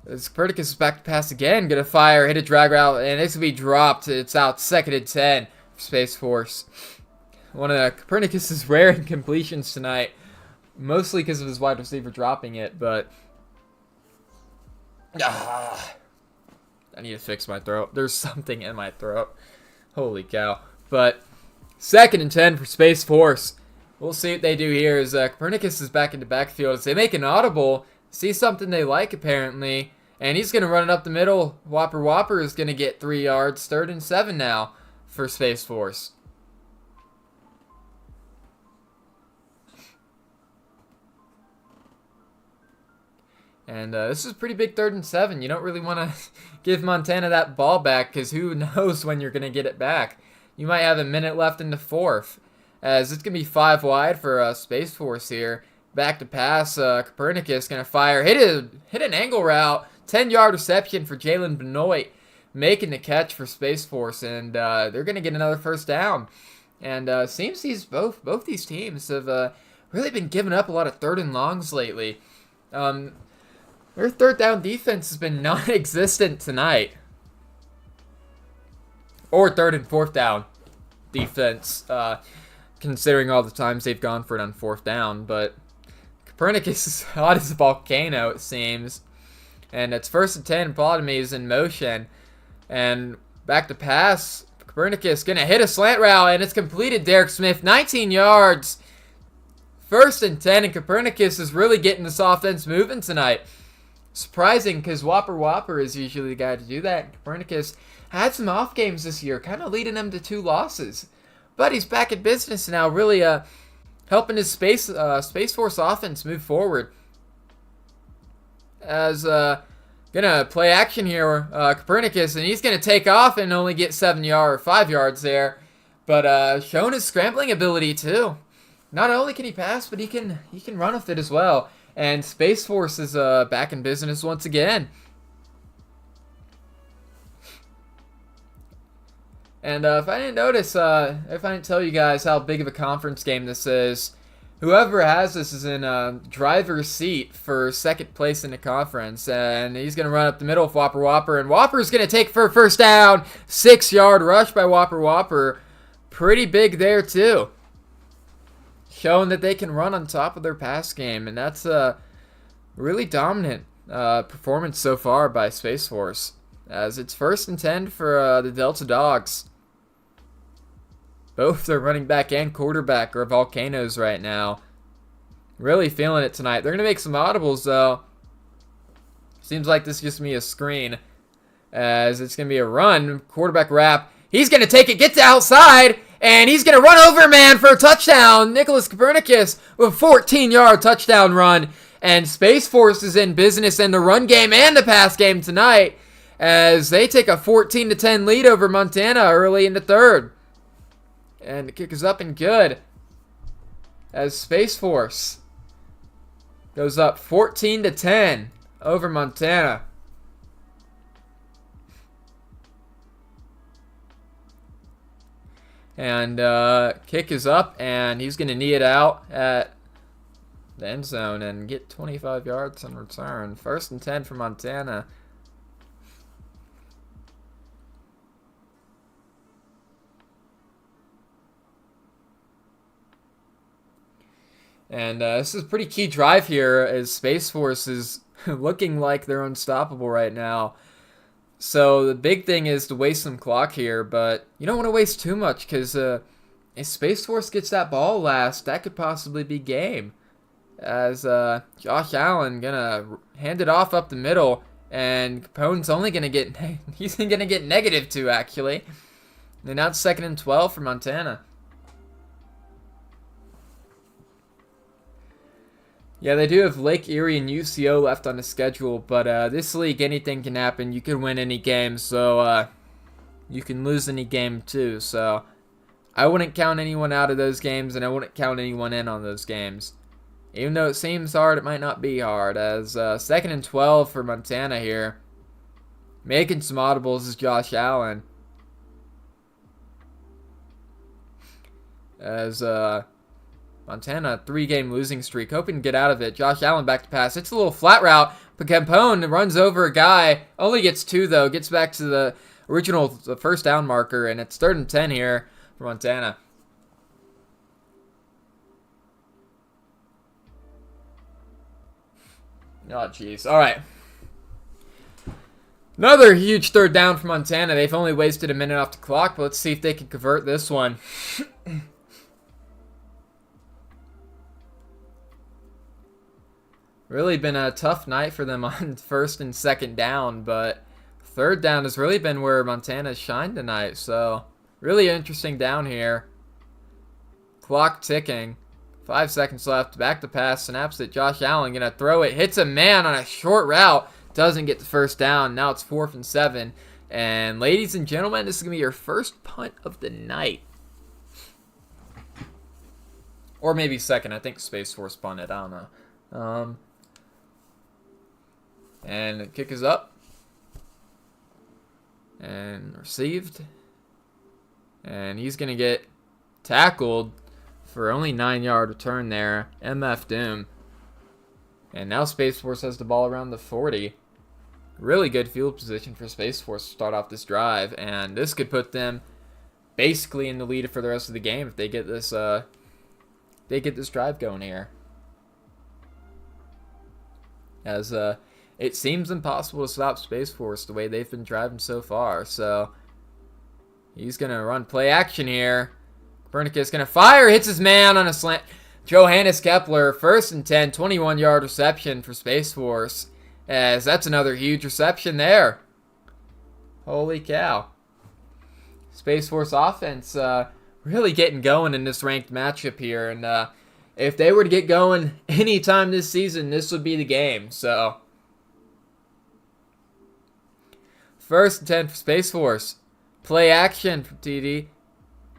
As Copernicus is back to pass again. Going to fire, hit a drag route, and it's going to be dropped. It's out 2nd and 10 for Space Force. One of Copernicus' rare incompletions tonight. Mostly because of his wide receiver dropping it, but I need to fix my throat. There's something in my throat. Holy cow. But 2nd and 10 for Space Force. We'll see what they do here as Copernicus is back in the backfield. As they make an audible, see something they like apparently, and he's going to run it up the middle. Whopper is going to get 3 yards. 3rd and 7 now for Space Force. And this is a pretty big 3rd and 7. You don't really want to give Montana that ball back because who knows when you're going to get it back. You might have a minute left in the 4th. As it's going to be 5 wide for Space Force here. Back to pass. Copernicus going to fire. Hit an angle route. 10-yard reception for Jalen Benoit. Making the catch for Space Force. And they're going to get another 1st down. And seems both these teams have really been giving up a lot of 3rd and longs lately. Their 3rd down defense has been non-existent tonight. Or 3rd and 4th down defense, considering all the times they've gone for it on 4th down. But Copernicus is hot as a volcano, it seems. And it's 1st and 10. Ptolemy is in motion. And back to pass. Copernicus going to hit a slant route, and it's completed. Derek Smith, 19 yards. 1st and 10, and Copernicus is really getting this offense moving tonight. Surprising, because Whopper is usually the guy to do that. Copernicus had some off games this year, kind of leading him to 2 losses. But he's back in business now, really helping his Space Force offense move forward. As gonna play action here, Copernicus, and he's gonna take off and only get 5 yards there. But showing his scrambling ability too. Not only can he pass, but he can run with it as well. And Space Force is back in business once again. And if I didn't notice, if I didn't tell you guys how big of a conference game this is, whoever has this is in driver's seat for 2nd place in the conference. And he's going to run up the middle with Whopper. And Whopper's going to take for 1st down. 6-yard rush by Whopper. Pretty big there too. Showing that they can run on top of their pass game, and that's a really dominant performance so far by Space Force, as it's 1st and 10 for the Delta Dogs. Both their running back and quarterback are volcanoes right now. Really feeling it tonight. They're going to make some audibles, though. Seems like this is just me a screen, as it's going to be a run. Quarterback wrap. He's going to take it, get to outside, and he's going to run over a man for a touchdown. Nicholas Copernicus with a 14-yard touchdown run. And Space Force is in business in the run game and the pass game tonight, as they take a 14-10 lead over Montana early in the third. And the kick is up and good, as Space Force goes up 14-10 over Montana. And kick is up, and he's going to knee it out at the end zone and get 25 yards on return. 1st and 10 for Montana. And this is a pretty key drive here, as Space Force is looking like they're unstoppable right now. So the big thing is to waste some clock here, but you don't want to waste too much, because if Space Force gets that ball last, that could possibly be game. As Josh Allen gonna hand it off up the middle, and Capone's only gonna get he's gonna get -2 actually. And now it's 2nd and 12 for Montana. Yeah, they do have Lake Erie and UCO left on the schedule, but this league, anything can happen. You can win any game, so you can lose any game too. So I wouldn't count anyone out of those games, and I wouldn't count anyone in on those games. Even though it seems hard, it might not be hard, as 2nd and 12 for Montana here. Making some audibles is Josh Allen. As Montana, 3-game losing streak, hoping to get out of it. Josh Allen back to pass. It's a little flat route, but Capone runs over a guy. Only gets 2, though. Gets back to the original first down marker, and it's 3rd and 10 here for Montana. Oh, jeez. All right. Another huge 3rd down for Montana. They've only wasted a minute off the clock, but let's see if they can convert this one. Really been a tough night for them on 1st and 2nd down, but 3rd down has really been where Montana's shined tonight. So, really interesting down here. Clock ticking. 5 seconds left. Back to pass. Snaps it. Josh Allen going to throw it. Hits a man on a short route. Doesn't get the 1st down. Now it's 4th and 7. And ladies and gentlemen, this is going to be your first punt of the night. Or maybe 2nd. I think Space Force punted. I don't know. And the kick is up. And received. And he's going to get tackled for only 9-yard return there. MF Doom. And now Space Force has the ball around the 40. Really good field position for Space Force to start off this drive. And this could put them basically in the lead for the rest of the game if they get this drive going here. As it seems impossible to stop Space Force the way they've been driving so far. So he's going to run play action here. Copernicus going to fire, hits his man on a slant. Johannes Kepler, 1st and 10, 21-yard reception for Space Force. As that's another huge reception there. Holy cow. Space Force offense really getting going in this ranked matchup here. And if they were to get going anytime this season, this would be the game. So 1st and 10 for Space Force. Play action for TD.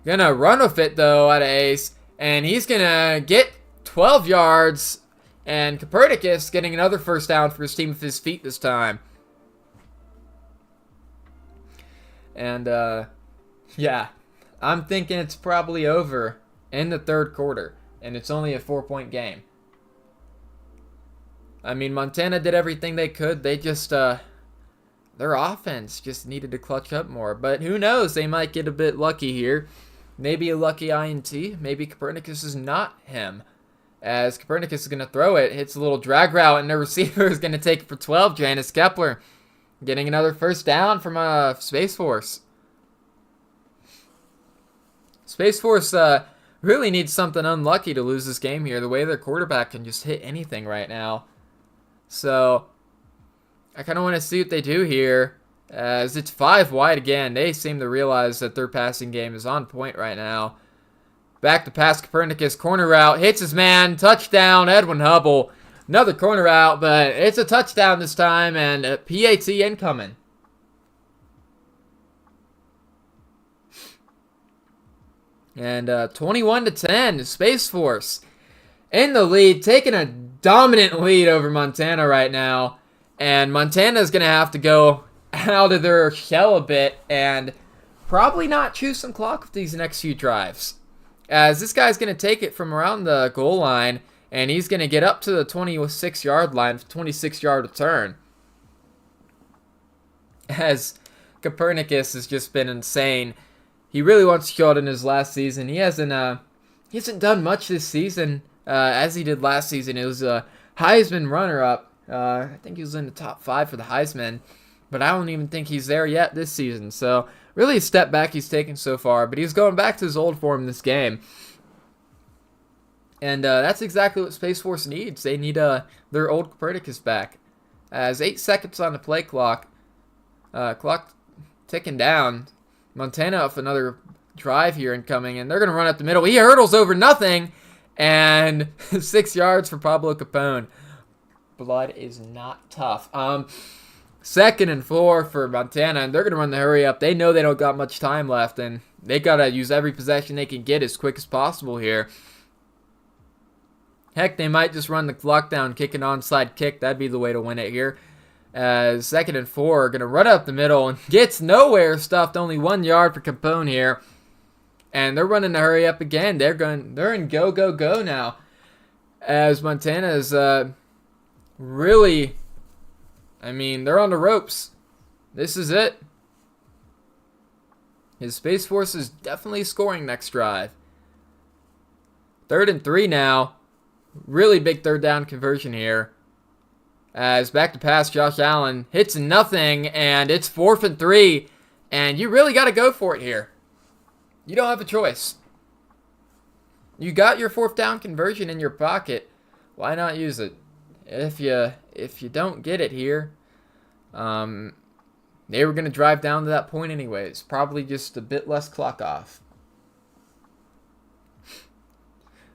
Gonna run with it, though, out of Ace. And he's gonna get 12 yards. And Copernicus getting another 1st down for his team with his feet this time. And, yeah. I'm thinking it's probably over in the 3rd quarter. And it's only a 4-point game. I mean, Montana did everything they could. They just, their offense just needed to clutch up more. But who knows? They might get a bit lucky here. Maybe a lucky INT. Maybe Copernicus is not him. As Copernicus is going to throw it. Hits a little drag route. And the receiver is going to take it for 12. Johannes Kepler getting another 1st down from Space Force. Space Force really need something unlucky to lose this game here. The way their quarterback can just hit anything right now. So I kind of want to see what they do here. As it's 5 wide again. They seem to realize that their passing game is on point right now. Back to pass Copernicus. Corner route. Hits his man. Touchdown. Edwin Hubble. Another corner route, but it's a touchdown this time. And PAT incoming. And 21-10. Space Force in the lead. Taking a dominant lead over Montana right now. And Montana's going to have to go out of their shell a bit and probably not chew some clock with these next few drives. As this guy's going to take it from around the goal line, and he's going to get up to the 26-yard line, 26-yard return. As Copernicus has just been insane. He really wants to show it in his last season. He hasn't done much this season as he did last season. It was a Heisman runner-up. I think he was in the top 5 for the Heisman. But I don't even think he's there yet this season. So, really a step back he's taken so far. But he's going back to his old form in this game. And that's exactly what Space Force needs. They need their old Copernicus back. As 8 seconds on the play clock. Clock ticking down. Montana off another drive here incoming. And they're going to run up the middle. He hurdles over nothing. And 6 yards for Pablo Capone. Blood is not tough. 2nd and 4 for Montana, and they're going to run the hurry up. They know they don't got much time left, and they got to use every possession they can get as quick as possible here. Heck, they might just run the clock down, kick an onside kick. That'd be the way to win it here. As 2nd and 4 are going to run up the middle, and gets nowhere, stuffed only 1 yard for Capone here. And they're running the hurry up again. They're in go, go, go now. As Montana is really... I mean, they're on the ropes. This is it. His Space Force is definitely scoring next drive. 3rd and 3 now. Really big 3rd down conversion here. As back to pass, Josh Allen hits nothing, and it's 4th and 3. And you really got to go for it here. You don't have a choice. You got your 4th down conversion in your pocket. Why not use it? If you don't get it here, they were going to drive down to that point anyways. Probably just a bit less clock off.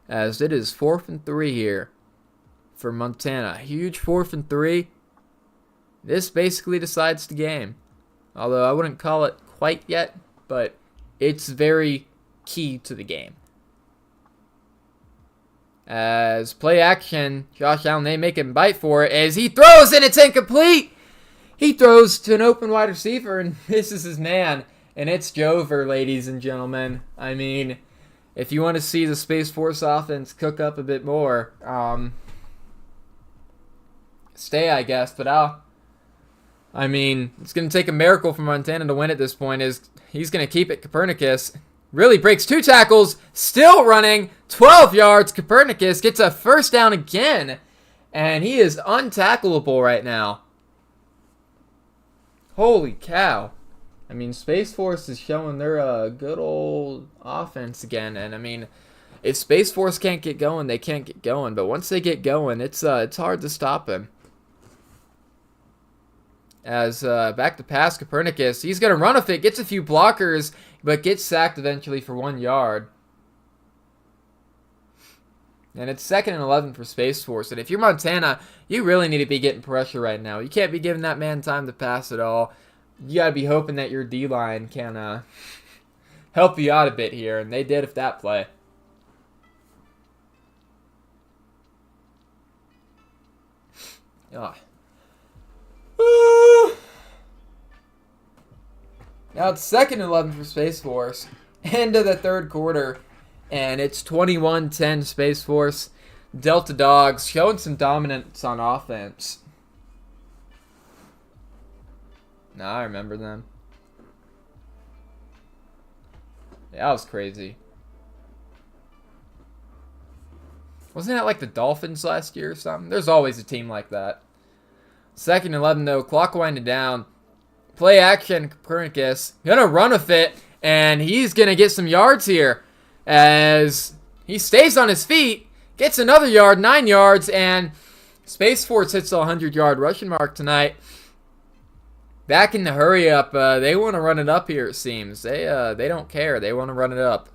As it is 4th and 3 here for Montana. Huge 4th and 3. This basically decides the game. Although I wouldn't call it quite yet, but it's very key to the game. As play action, Josh Allen, they make him bite for it. As he throws and it's incomplete. He throws to an open wide receiver and misses his man. And it's Jover, ladies and gentlemen. I mean, if you want to see the Space Force offense cook up a bit more, stay, I guess. But I mean, it's going to take a miracle for Montana to win at this point. He's going to keep it. Copernicus really breaks 2 tackles, still running 12 yards. Copernicus gets a 1st down again, and he is untackleable right now. Holy cow. I mean, Space Force is showing their good old offense again, and I mean, if Space Force can't get going, they can't get going, but once they get going, it's hard to stop them. As back to pass, Copernicus, he's going to run with it, gets a few blockers, but gets sacked eventually for 1 yard. And it's 2nd and 11 for Space Force. And if you're Montana, you really need to be getting pressure right now. You can't be giving that man time to pass at all. You got to be hoping that your D-line can help you out a bit here. And they did with that play. Oh. Now it's 2nd and 11 for Space Force. End of the 3rd quarter. And it's 21-10 Space Force. Delta Dogs showing some dominance on offense. Now I remember them. Yeah, that was crazy. Wasn't that like the Dolphins last year or something? There's always a team like that. 2nd and 11 though. Clock winding down. Play action. Copernicus. Gonna run with it. And he's gonna get some yards here. As He stays on his feet, gets another yard, 9 yards, and Space Force hits the 100-yard rushing mark tonight. Back in the hurry up. They want to run it up here, it seems. They don't care. They want to run it up.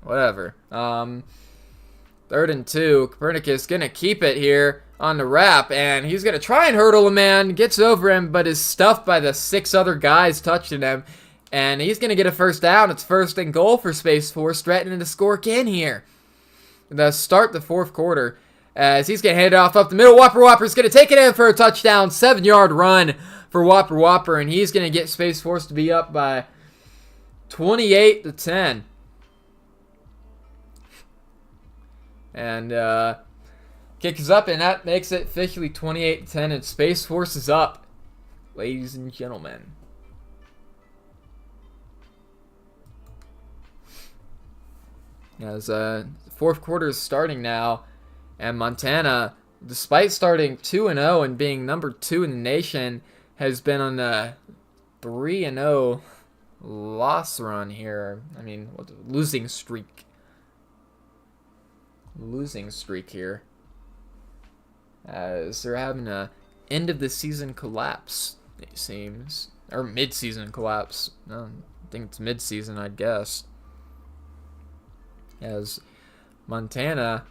Whatever. 3rd and 2. Copernicus going to keep it here on the wrap, and he's going to try and hurdle a man. Gets over him, but is stuffed by the 6 other guys touching him. And he's going to get a first down. It's 1st and goal for Space Force, threatening to score again here. The start the 4th quarter, as he's going to hand it off up the middle. Whopper's going to take it in for a touchdown. 7-yard run for Whopper, and he's going to get Space Force to be up by 28-10. And kick is up, and that makes it officially 28-10, and Space Force is up, ladies and gentlemen. As 4th quarter is starting now, and Montana, despite starting 2-0 and being number 2 in the nation, has been on a 3-0 loss run here. I mean, losing streak. Losing streak here. As they're having a end of the season collapse, it seems. Or mid-season collapse. No, I think it's mid-season, I'd guess. As Montana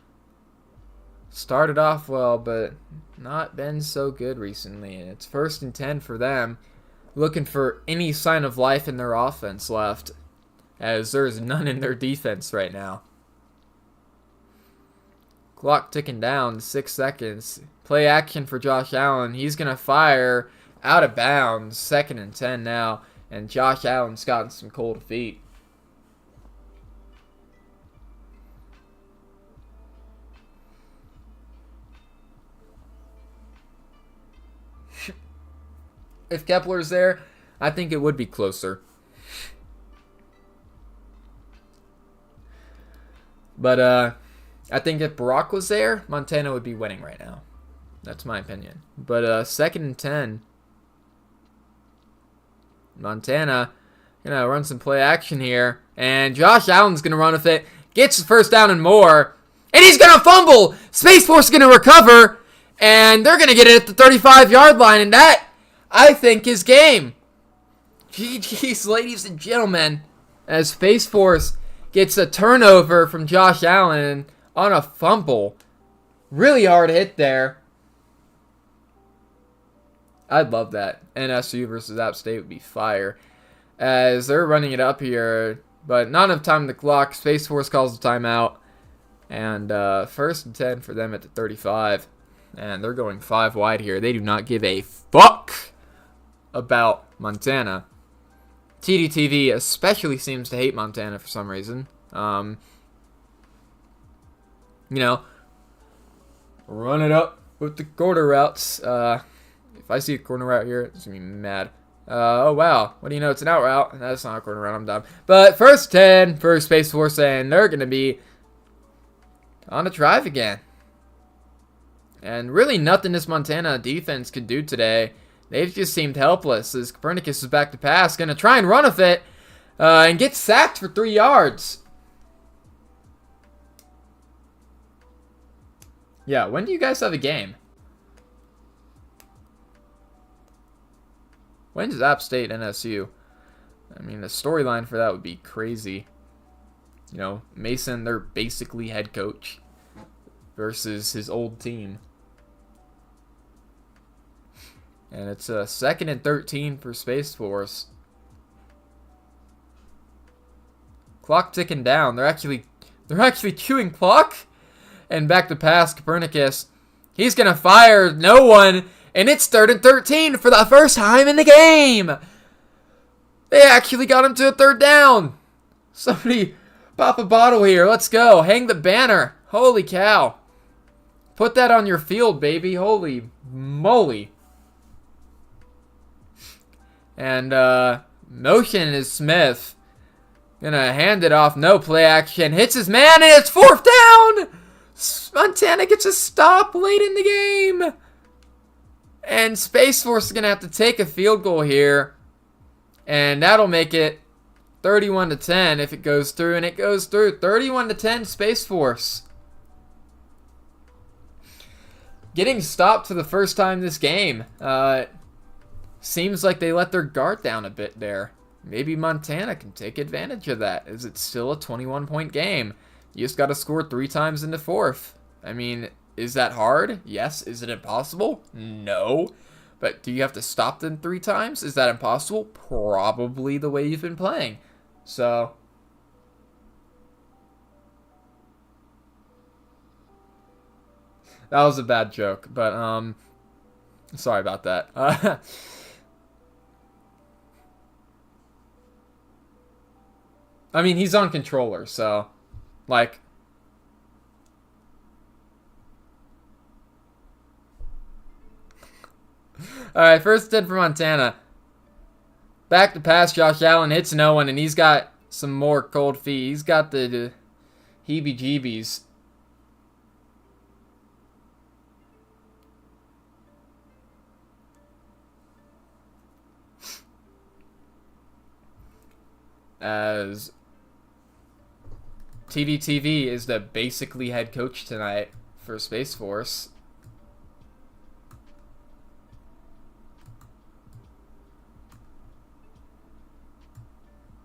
started off well, but not been so good recently. And it's 1st and 10 for them, looking for any sign of life in their offense left, as there's none in their defense right now. Clock ticking down, 6 seconds. Play action for Josh Allen. He's going to fire out of bounds. 2nd and 10 now, and Josh Allen's gotten some cold feet. If Kepler's there, I think it would be closer. But I think if Barack was there, Montana would be winning right now. That's my opinion. But 2nd and 10. Montana gonna run some play action here, and Josh Allen's gonna run with it. Gets the first down and more, and he's gonna fumble. Space Force is gonna recover, and they're gonna get it at the 35-yard line, and that, I think, is game. GG's, ladies and gentlemen, as Space Force gets a turnover from Josh Allen on a fumble. Really hard hit there. I'd love that. NSU versus App State would be fire. As they're running it up here, but not enough time to clock. Space Force calls the timeout. And 1st and 10 for them at the 35. And they're going 5 wide here. They do not give a fuck about Montana. TDTV especially seems to hate Montana for some reason. You know, run it up with the corner routes. If I see a corner route here, it's going to be mad. Oh, wow. What do you know? It's an out route. That's not a corner route. I'm dumb. But 1st 10 for Space Force, and they're going to be on a drive again. And really nothing this Montana defense could do today. They've just seemed helpless as Copernicus is back to pass. Going to try and run with it and get sacked for 3 yards. Yeah, when do you guys have a game? When does App State NSU? I mean, the storyline for that would be crazy. You know, Mason, they're basically head coach versus his old team. And it's a 2nd and 13 for Space Force. Clock ticking down. They're actually chewing clock. And back to pass, Copernicus. He's gonna fire no one, and it's 3rd and 13 for the first time in the game. They actually got him to a 3rd down. Somebody pop a bottle here. Let's go. Hang the banner. Holy cow. Put that on your field, baby. Holy moly. And motion is Smith. Gonna hand it off. No play action. Hits his man, and it's 4th down. Montana gets a stop late in the game. And Space Force is gonna have to take a field goal here. And that'll make it 31-10 if it goes through, and it goes through. 31-10 Space Force. Getting stopped for the first time this game. Seems like they let their guard down a bit there. Maybe Montana can take advantage of that, as it's still a 21-point game. You just got to score 3 times in the fourth. I mean, is that hard? Yes. Is it impossible? No. But do you have to stop them 3 times? Is that impossible? Probably the way you've been playing. So... that was a bad joke, but, sorry about that. I mean, he's on controller, so, like... Alright, first 10 for Montana. Back to pass, Josh Allen hits no one, and he's got some more cold feet. He's got the heebie-jeebies. As TDTV is the basically head coach tonight for Space Force.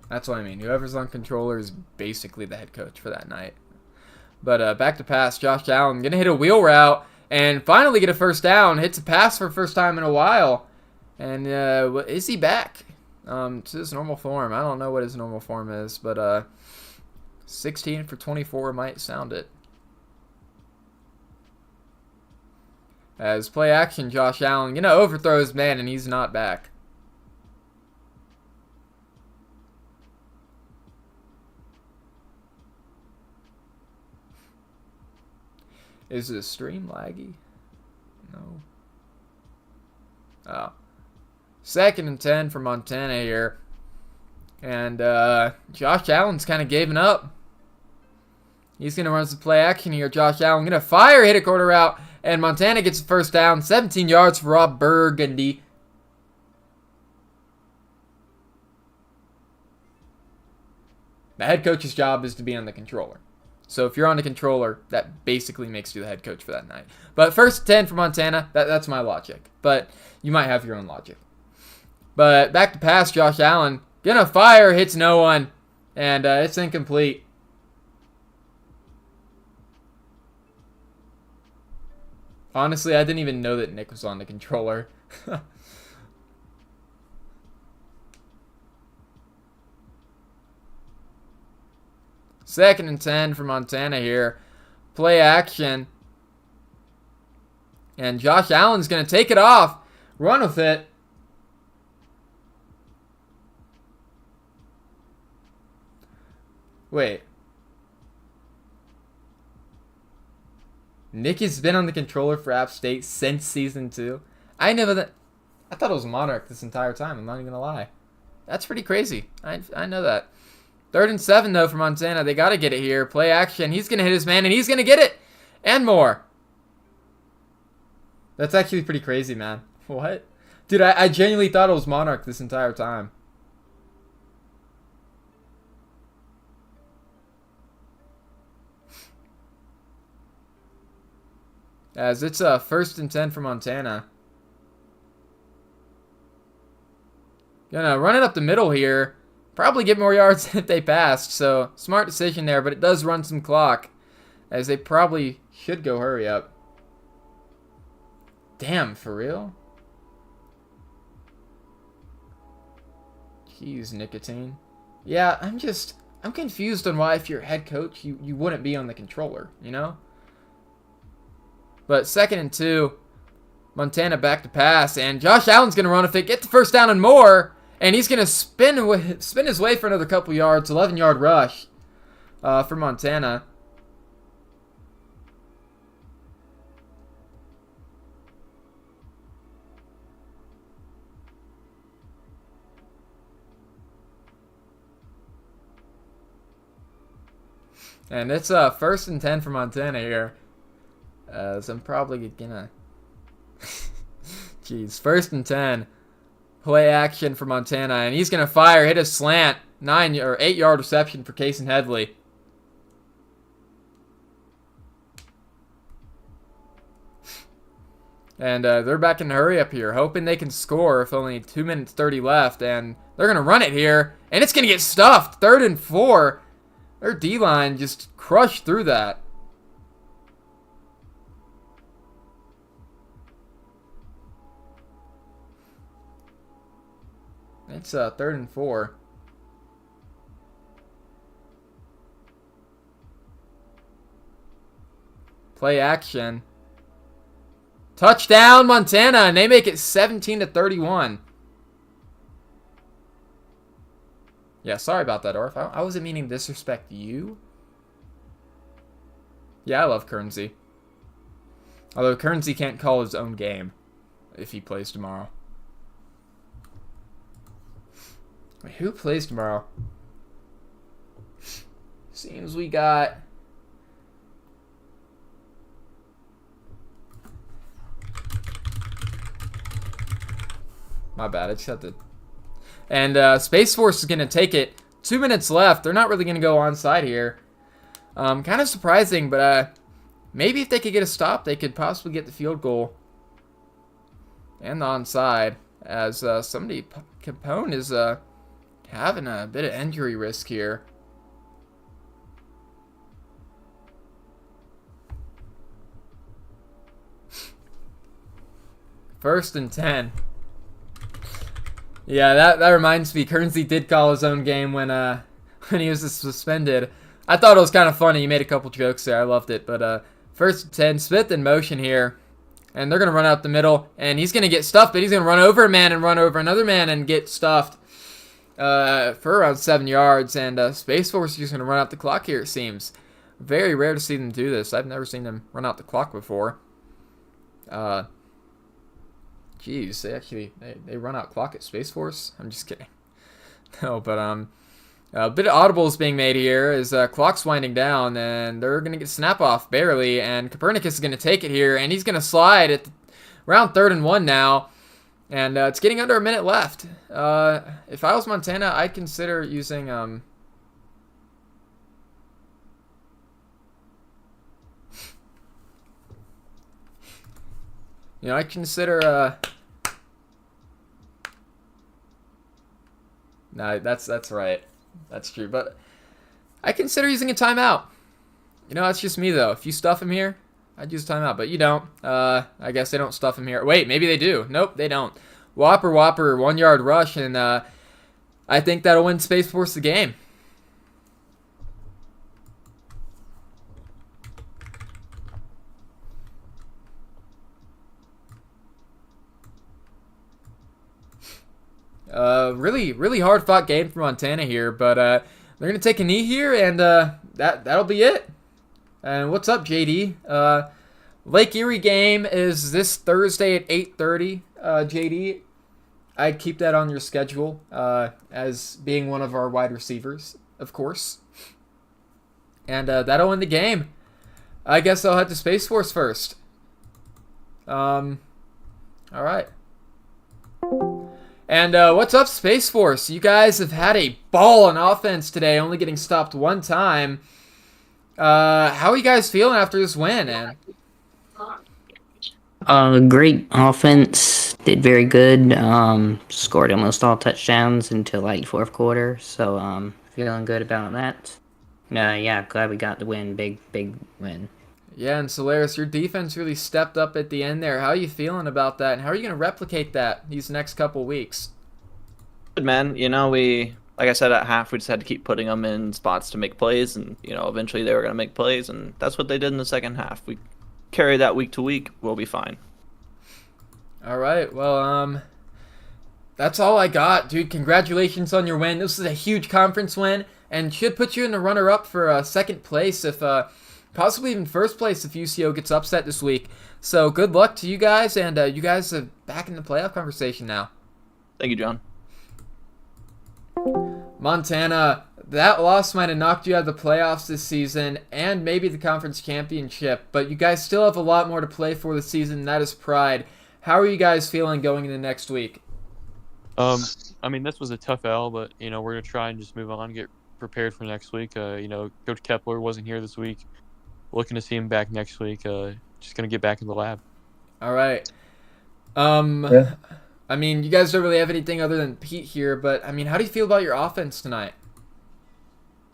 That's what I mean. Whoever's on controller is basically the head coach for that night. But back to pass. Josh Allen going to hit a wheel route and finally get a first down. Hits a pass for the first time in a while. And is he back to his normal form? I don't know what his normal form is, but 16 for 24 might sound it. As play action, Josh Allen going to overthrow his man, and he's not back. Is the stream laggy? No. Oh. 2nd and 10 for Montana here. And Josh Allen's kind of giving up. He's going to run some play action here. Josh Allen going to fire, hit a quarter route. And Montana gets the first down. 17 yards for Rob Burgundy. The head coach's job is to be on the controller. So if you're on the controller, that basically makes you the head coach for that night. But 1st and 10 for Montana, that's my logic. But you might have your own logic. But back to pass, Josh Allen. Gonna fire, hits no one. And it's incomplete. Honestly, I didn't even know that Nick was on the controller. 2nd and 10 for Montana here. Play action. And Josh Allen's going to take it off. Run with it. Wait. Nick has been on the controller for App State since Season 2. I thought it was Monarch this entire time. I'm not even going to lie. That's pretty crazy. I know that. 3rd and 7, though, for Montana. They got to get it here. Play action. He's going to hit his man, and he's going to get it. And more. That's actually pretty crazy, man. What? Dude, I genuinely thought it was Monarch this entire time. As it's 1st and 10 for Montana. Gonna run it up the middle here. Probably get more yards if they passed, so smart decision there, but it does run some clock, as they probably should go hurry up. Damn, for real? Jeez, nicotine. Yeah, I'm confused on why if you're head coach, you wouldn't be on the controller, you know? But 2nd and 2, Montana back to pass, and Josh Allen's going to run if they get the first down and more. And he's going to spin his way for another couple yards. 11-yard rush for Montana. And it's 1st and 10 for Montana here. So I'm probably going to... Jeez, 1st and 10. Play action for Montana, and he's going to fire, hit a slant. 8-yard reception for Case and Headley. And they're back in a hurry up here, hoping they can score with only 2 minutes 30 left. And they're going to run it here, and it's going to get stuffed. 3rd and 4. Their D-line just crushed through that. It's 3rd and 4. Play action. Touchdown, Montana, and they make it 17-31. Yeah, sorry about that, Orf. I wasn't meaning to disrespect you. Yeah, I love Currency. Although Currency can't call his own game if he plays tomorrow. Wait, who plays tomorrow? Seems we got... My bad, I just had to... And Space Force is going to take it. 2 minutes left. They're not really going to go onside here. Kind of surprising, but maybe if they could get a stop, they could possibly get the field goal. And the onside. As Capone is having a bit of injury risk here. First and 10. Yeah, that reminds me. Currency did call his own game when he was suspended. I thought it was kind of funny. He made a couple jokes there. I loved it. But first and 10, Smith in motion here. And they're going to run out the middle. And he's going to get stuffed, but he's going to run over a man and run over another man and get stuffed for around 7 yards. And Space Force is just going to run out the clock here, it seems. Very rare to see them do this. I've never seen them run out the clock before. Jeez, they run out clock at Space Force? I'm just kidding. No, but a bit of audibles being made here as clock's winding down, and they're going to get snap off barely, and Copernicus is going to take it here, and he's going to slide at around 3rd and 1 now, and it's getting under a minute left. If I was Montana, I'd consider using I'd consider no, that's right. That's true. But I consider using a timeout. That's just me, though. If you stuff him here, I'd use a timeout. But you don't. I guess they don't stuff him here. Wait, maybe they do. Nope, they don't. Whopper, 1-yard rush. And I think that'll win Space Force the game. Really hard-fought game for Montana here, but they're going to take a knee here, and that'll be it. And what's up, JD? Lake Erie game is this Thursday at 8:30, JD. I'd keep that on your schedule as being one of our wide receivers, of course. And that'll win the game. I guess I'll head to Space Force first. All right. And what's up, Space Force? You guys have had a ball on offense today, only getting stopped 1 time. How are you guys feeling after this win, man? Great offense. Did very good. Scored almost all touchdowns until like 4th quarter. So feeling good about that. Yeah, glad we got the win. Big win. Yeah, and Solaris, your defense really stepped up at the end there. How are you feeling about that, and how are you going to replicate that these next couple weeks? Good, man. We, like I said at half, we just had to keep putting them in spots to make plays, and, eventually they were going to make plays, and that's what they did in the second half. We carry that week to week, we'll be fine. All right, well, that's all I got, dude. Congratulations on your win. This is a huge conference win, and should put you in the runner-up for 2nd place if... possibly even 1st place if UCO gets upset this week. So good luck to you guys, and you guys are back in the playoff conversation now. Thank you, John. Montana, that loss might have knocked you out of the playoffs this season and maybe the conference championship, but you guys still have a lot more to play for this season, and that is pride. How are you guys feeling going into next week? I mean, this was a tough L, but we're gonna try and just move on, get prepared for next week. Coach Kepler wasn't here this week. Looking to see him back next week. Just gonna get back in the lab. All right. Yeah. I mean, you guys don't really have anything other than Pete here, but I mean, how do you feel about your offense tonight?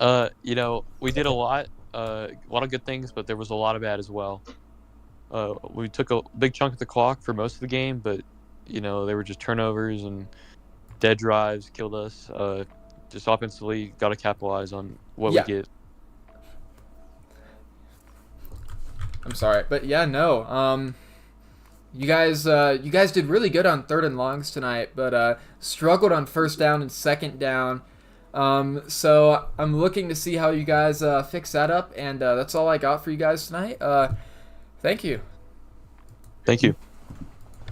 We did a lot of good things, but there was a lot of bad as well. We took a big chunk of the clock for most of the game, but they were just turnovers and dead drives killed us. Just offensively, got to capitalize on what Yeah. we get. I'm sorry, but yeah, no. You guys did really good on 3rd and longs tonight, but struggled on 1st down and 2nd down. So I'm looking to see how you guys fix that up, and that's all I got for you guys tonight. Thank you. Thank you.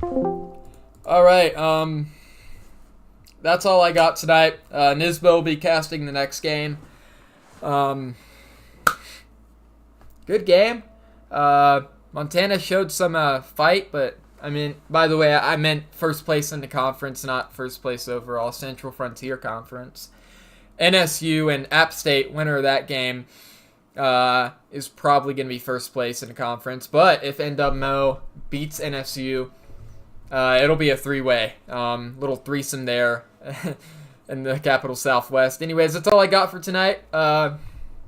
All right. That's all I got tonight. Nisbo will be casting the next game. Good game. Montana showed some fight, but I mean, by the way, I meant first place in the conference, not first place overall. Central Frontier Conference. NSU and App State, winner of that game, is probably going to be first place in the conference. But if NWMO beats NSU, it'll be a 3-way. Little threesome there in the Capital Southwest. Anyways, that's all I got for tonight.